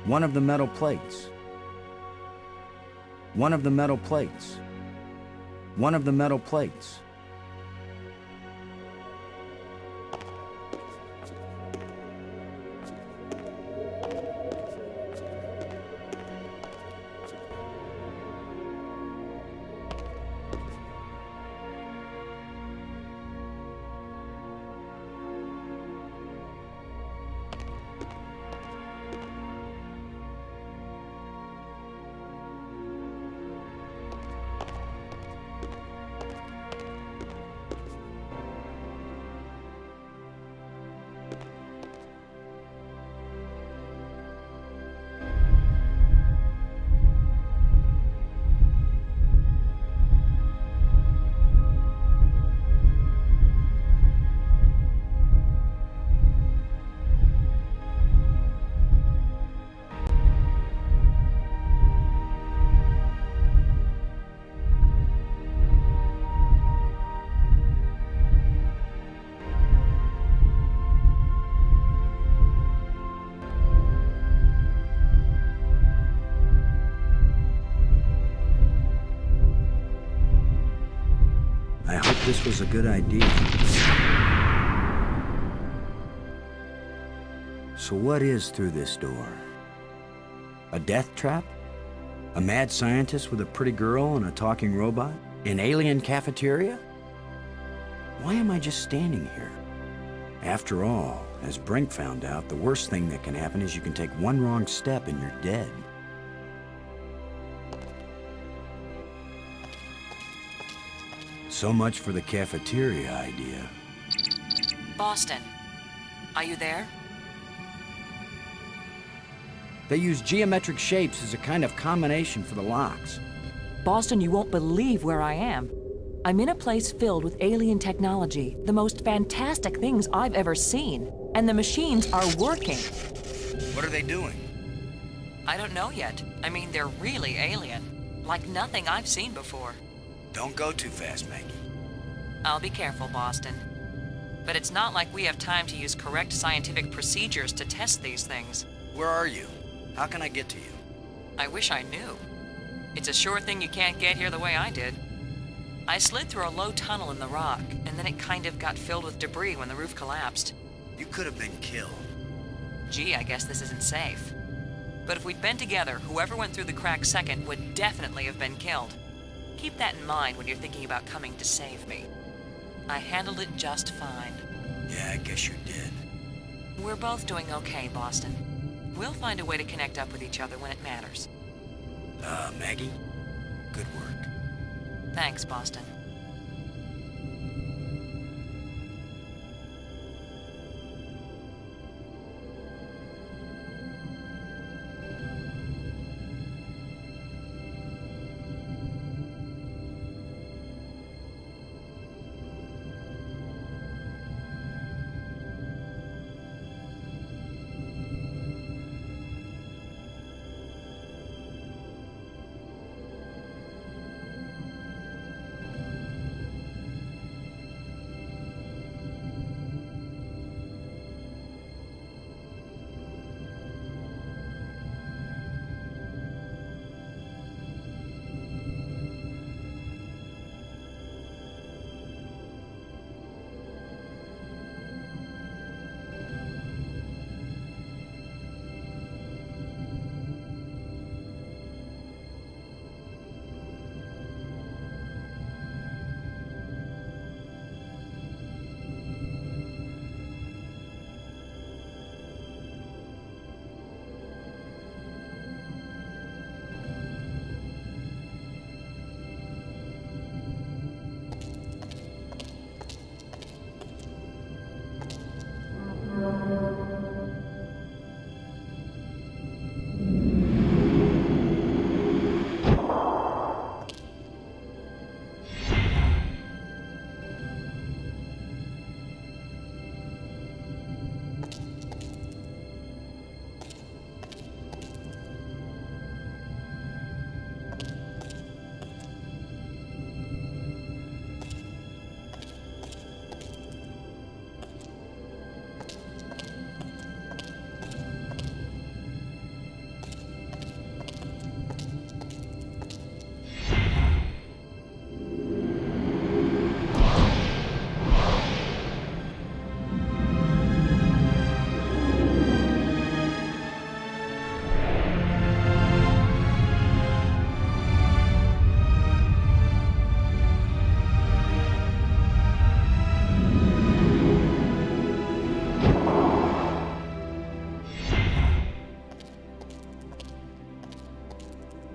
One of the metal plates. One of the metal plates. One of the metal plates. I hope this was a good idea. So what is through this door? A death trap? A mad scientist with a pretty girl and a talking robot? An alien cafeteria? Why am I just standing here? After all, as Brink found out, the worst thing that can happen is you can take one wrong step and you're dead. So much for the cafeteria idea. Boston, are you there? They use geometric shapes as a kind of combination for the locks. Boston, you won't believe where I am. I'm in a place filled with alien technology, the most fantastic things I've ever seen. And the machines are working. What are they doing? I don't know yet. I mean, they're really alien. Like nothing I've seen before. Don't go too fast, Maggie. I'll be careful, Boston. But it's not like we have time to use correct scientific procedures to test these things. Where are you? How can I get to you? I wish I knew. It's a sure thing you can't get here the way I did. I slid through a low tunnel in the rock, and then it kind of got filled with debris when the roof collapsed. You could have been killed. Gee, I guess this isn't safe. But if we'd been together, whoever went through the crack second would definitely have been killed. Keep that in mind when you're thinking about coming to save me. I handled it just fine. Yeah, I guess you did. We're both doing okay, Boston. We'll find a way to connect up with each other when it matters. Maggie, good work. Thanks, Boston.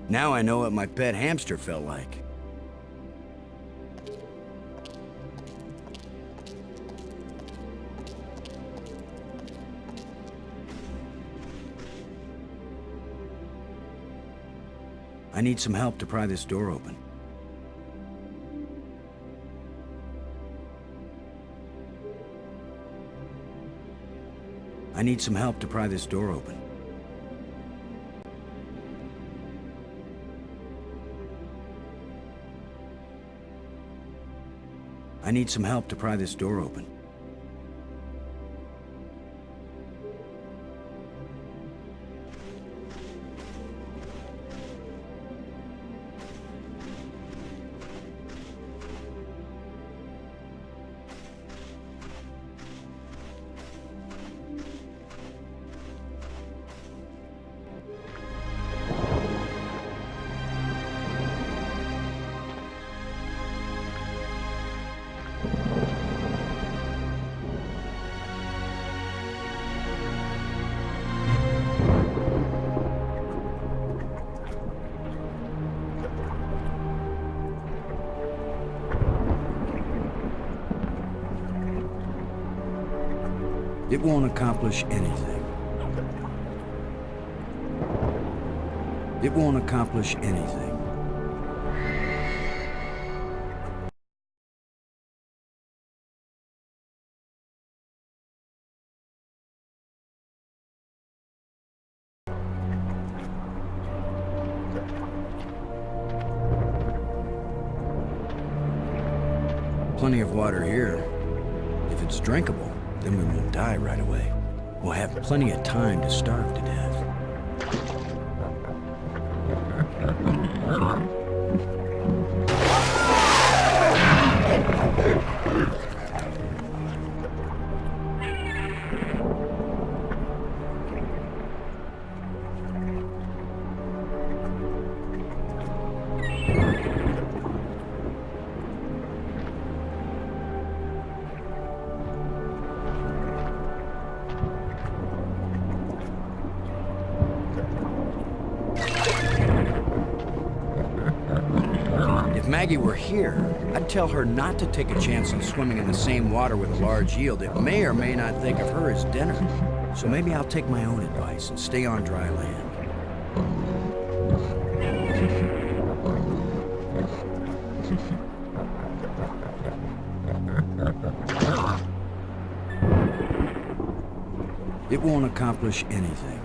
Now I know what my pet hamster felt like. I need some help to pry this door open. I need some help to pry this door open. I need some help to pry this door open. It won't accomplish anything. It won't accomplish anything. Plenty of water here. If it's drinkable, then we won't die right away. We'll have plenty of time to starve to death. If Maggie were here, I'd tell her not to take a chance on swimming in the same water with a large eel that may or may not think of her as dinner. So maybe I'll take my own advice and stay on dry land. It won't accomplish anything.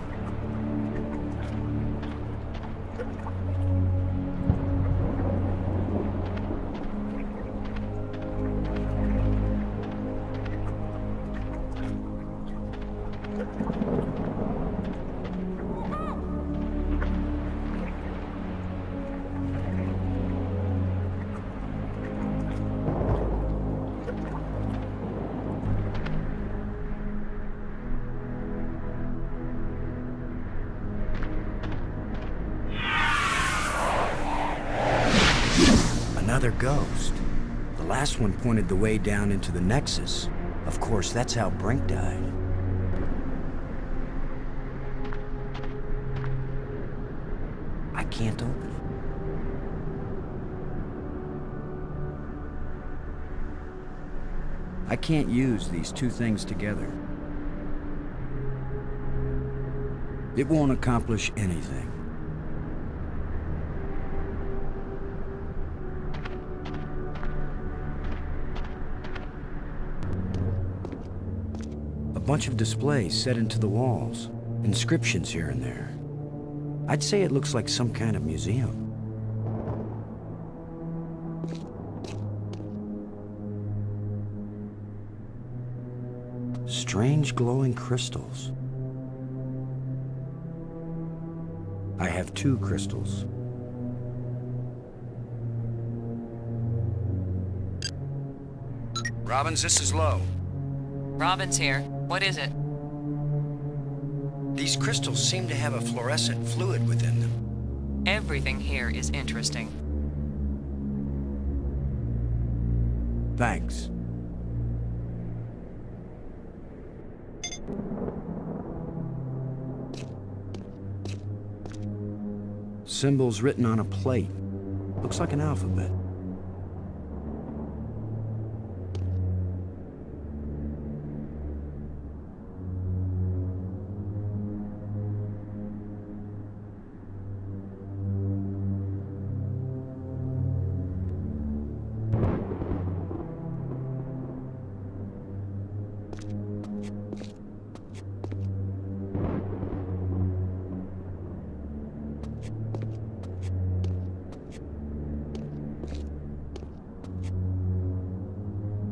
Another ghost. The last one pointed the way down into the Nexus. Of course, that's how Brink died. I can't open it. I can't use these two things together. It won't accomplish anything. A bunch of displays set into the walls, inscriptions here and there. I'd say it looks like some kind of museum. Strange glowing crystals. I have 2 crystals. Robbins, this is Lowe. Robin's here. What is it? These crystals seem to have a fluorescent fluid within them. Everything here is interesting. Thanks. symbols written on a plate. Looks like an alphabet.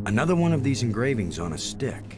Another one of these engravings on a stick.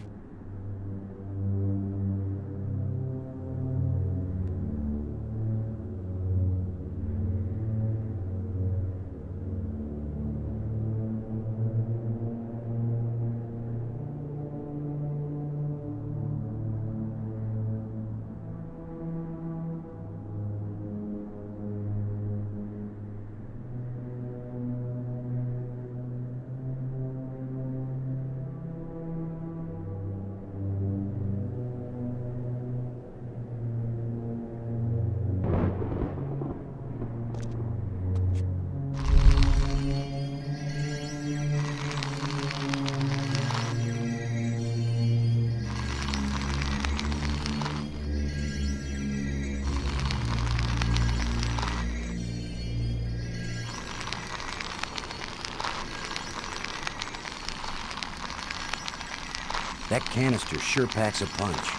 That canister sure packs a punch.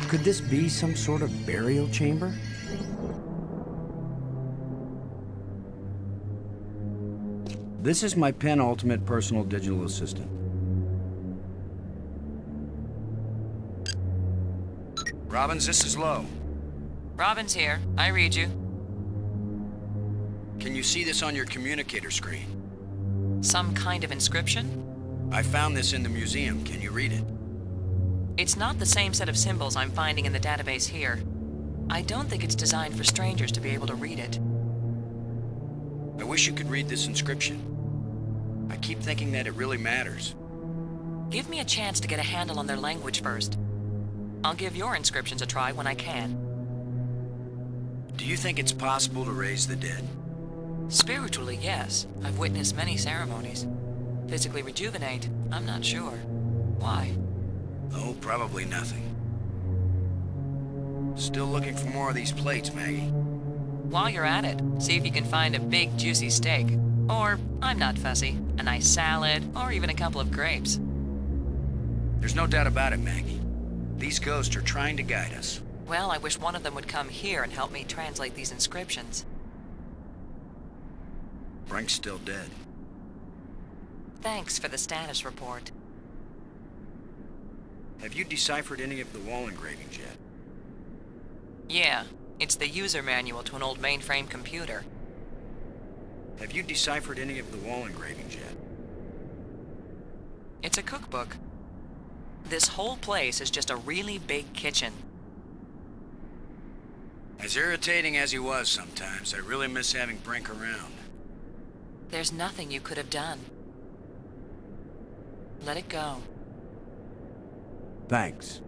Could this be some sort of burial chamber? This is my penultimate personal digital assistant. Robbins, this is Lowe. Robbins here. I read you. Can you see this on your communicator screen? Some kind of inscription? I found this in the museum. Can you read it? It's not the same set of symbols I'm finding in the database here. I don't think it's designed for strangers to be able to read it. I wish you could read this inscription. I keep thinking that it really matters. Give me a chance to get a handle on their language first. I'll give your inscriptions a try when I can. Do you think it's possible to raise the dead? Spiritually, yes. I've witnessed many ceremonies. Physically rejuvenate, I'm not sure. Why? Oh, probably nothing. Still looking for more of these plates, Maggie. While you're at it, see if you can find a big, juicy steak. Or, I'm not fussy, a nice salad, or even a couple of grapes. There's no doubt about it, Maggie. These ghosts are trying to guide us. Well, I wish one of them would come here and help me translate these inscriptions. Brink's still dead. Thanks for the status report. Have you deciphered any of the wall engravings yet? Yeah, it's the user manual to an old mainframe computer. Have you deciphered any of the wall engravings yet? It's a cookbook. This whole place is just a really big kitchen. As irritating as he was sometimes, I really miss having Brink around. There's nothing you could have done. Let it go. Thanks.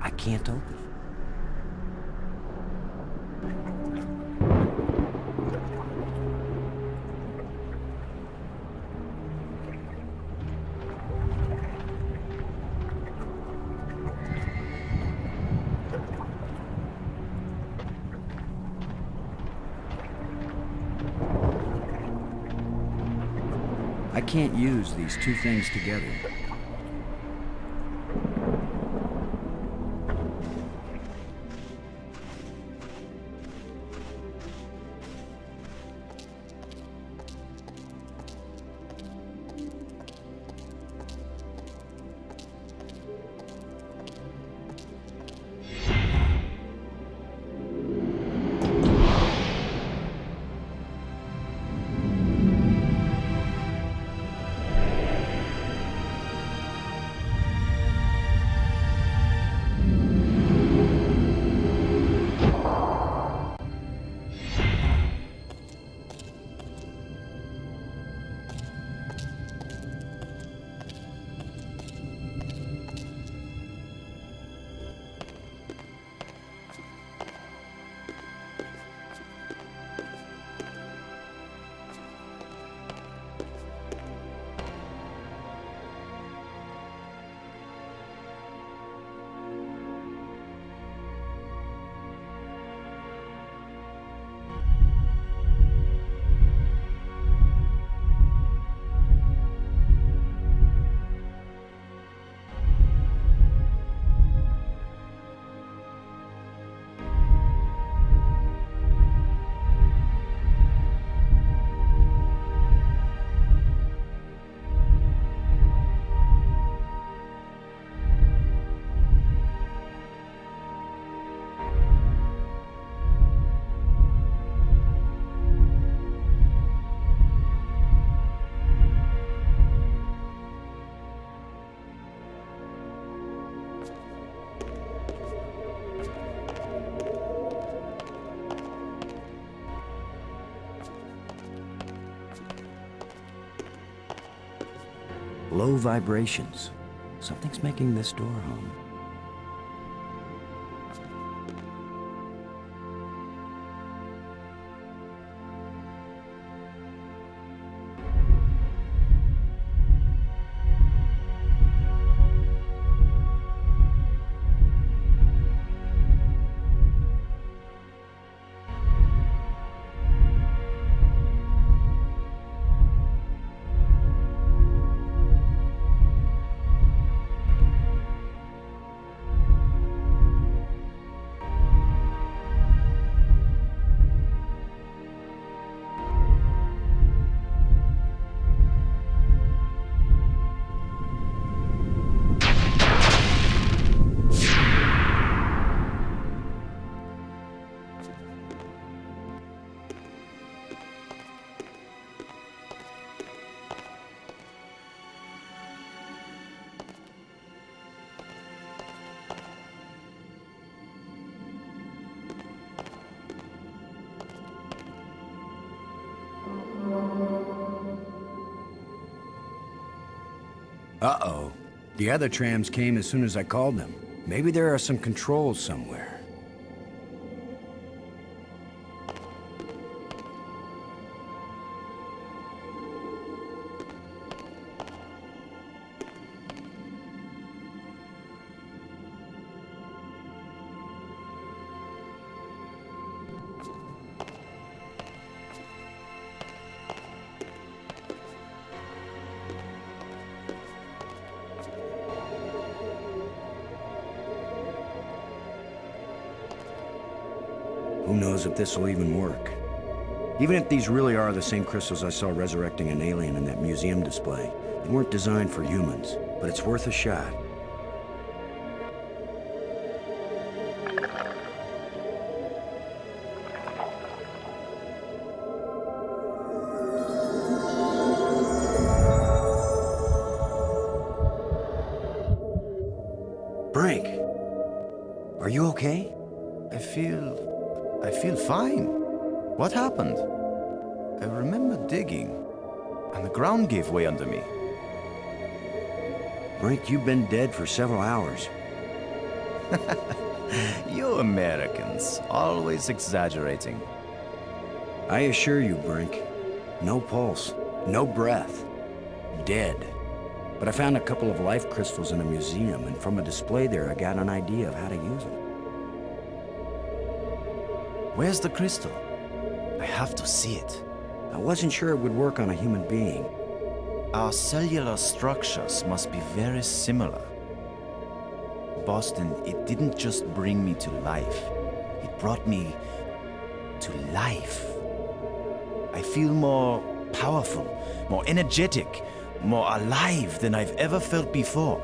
I can't open it. I can't use these two things together. Low vibrations. Something's making this door hum. Uh-oh. The other trams came as soon as I called them. Maybe there are some controls somewhere. Who knows if this will even work? Even if these really are the same crystals I saw resurrecting an alien in that museum display, they weren't designed for humans, but it's worth a shot. Frank, are you okay? I feel I feel fine. What happened? I remember digging, and the ground gave way under me. Brink, you've been dead for several hours. You Americans, always exaggerating. I assure you, Brink, no pulse, no breath. Dead. But I found a couple of life crystals in a museum, and from a display there, I got an idea of how to use them. Where's the crystal? I have to see it. I wasn't sure it would work on a human being. Our cellular structures must be very similar. Boston, it didn't just bring me to life. It brought me to life. I feel more powerful, more energetic, more alive than I've ever felt before.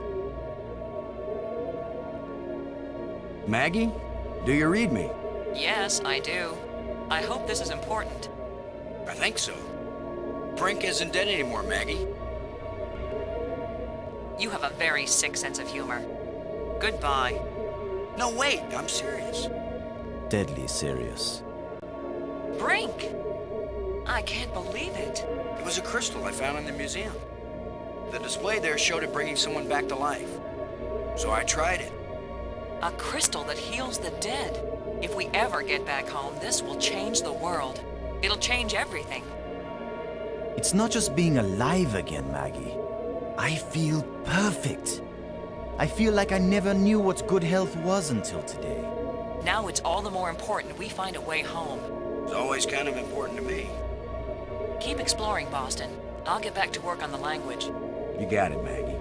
Maggie, do you read me? Yes, I do. I hope this is important. I think so. Brink isn't dead anymore, Maggie. You have a very sick sense of humor. Goodbye. No, wait, I'm serious. Deadly serious. Brink! I can't believe it. It was a crystal I found in the museum. The display there showed it bringing someone back to life. So I tried it. A crystal that heals the dead. If we ever get back home, this will change the world. It'll change everything. It's not just being alive again, Maggie. I feel perfect. I feel like I never knew what good health was until today. Now it's all the more important we find a way home. It's always kind of important to me. Keep exploring, Boston. I'll get back to work on the language. You got it, Maggie.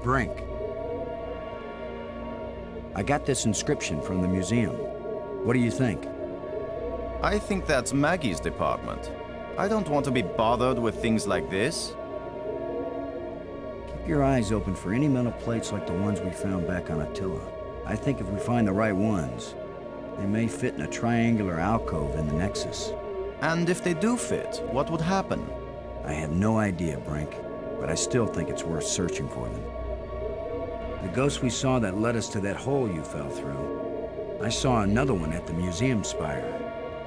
Brink. I got this inscription from the museum. What do you think? I think that's Maggie's department. I don't want to be bothered with things like this. Keep your eyes open for any metal plates like the ones we found back on Attila. I think if we find the right ones, they may fit in a triangular alcove in the Nexus. And if they do fit, what would happen? I have no idea, Brink, but I still think it's worth searching for them. The ghost we saw that led us to that hole you fell through. I saw another one at the museum spire.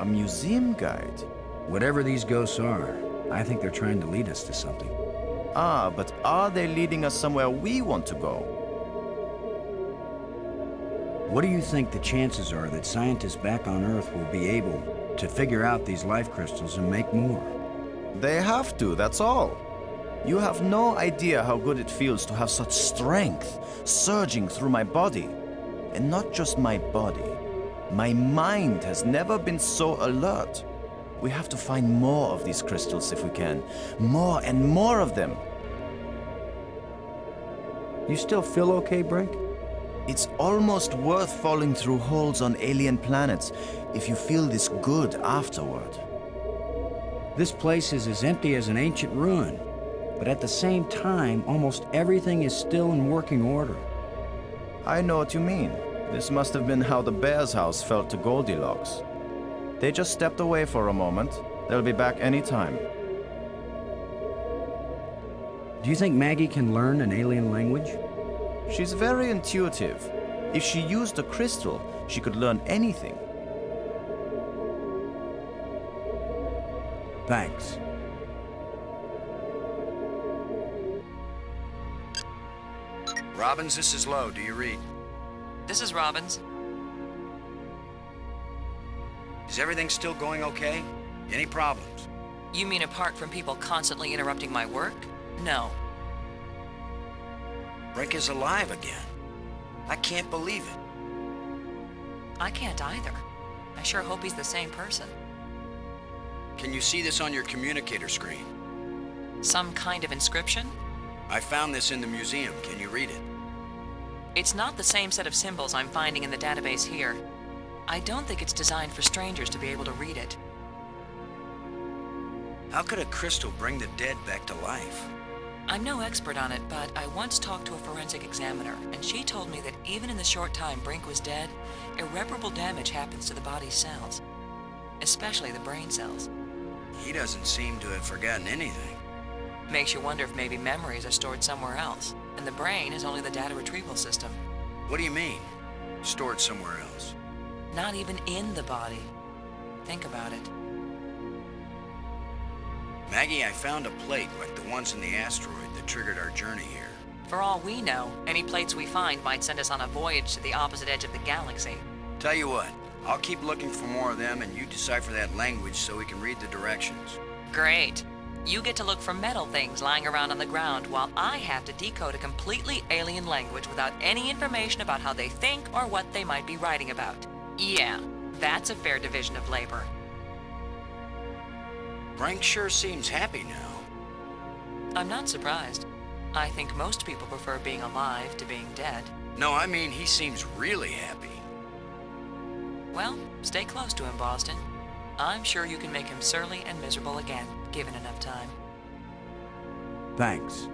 A museum guide? Whatever these ghosts are, I think they're trying to lead us to something. Ah, but are they leading us somewhere we want to go? What do you think the chances are that scientists back on Earth will be able to figure out these life crystals and make more? They have to, that's all. You have no idea how good it feels to have such strength surging through my body. And not just my body. My mind has never been so alert. We have to find more of these crystals if we can. More and more of them. You still feel okay, Brink? It's almost worth falling through holes on alien planets if you feel this good afterward. This place is as empty as an ancient ruin, but at the same time, almost everything is still in working order. I know what you mean. This must have been how the Bear's house felt to Goldilocks. They just stepped away for a moment. They'll be back anytime. Do you think Maggie can learn an alien language? She's very intuitive. If she used a crystal, she could learn anything. Thanks. Robbins, this is Lowe. Do you read? This is Robbins. Is everything still going okay? Any problems? You mean apart from people constantly interrupting my work? No. Brink is alive again. I can't believe it. I can't either. I sure hope he's the same person. Can you see this on your communicator screen? Some kind of inscription? I found this in the museum. Can you read it? It's not the same set of symbols I'm finding in the database here. I don't think it's designed for strangers to be able to read it. How could a crystal bring the dead back to life? I'm no expert on it, but I once talked to a forensic examiner, and she told me that even in the short time Brink was dead, irreparable damage happens to the body's cells, especially the brain cells. He doesn't seem to have forgotten anything. Makes you wonder if maybe memories are stored somewhere else, and the brain is only the data retrieval system. What do you mean? Stored somewhere else? Not even in the body. Think about it. Maggie, I found a plate like the ones in the asteroid that triggered our journey here. For all we know, any plates we find might send us on a voyage to the opposite edge of the galaxy. Tell you what, I'll keep looking for more of them and you decipher that language so we can read the directions. Great. You get to look for metal things lying around on the ground while I have to decode a completely alien language without any information about how they think or what they might be writing about. Yeah, that's a fair division of labor. Frank sure seems happy now. I'm not surprised. I think most people prefer being alive to being dead. No, I mean he seems really happy. Well, stay close to him, Boston. I'm sure you can make him surly and miserable again, given enough time. Thanks.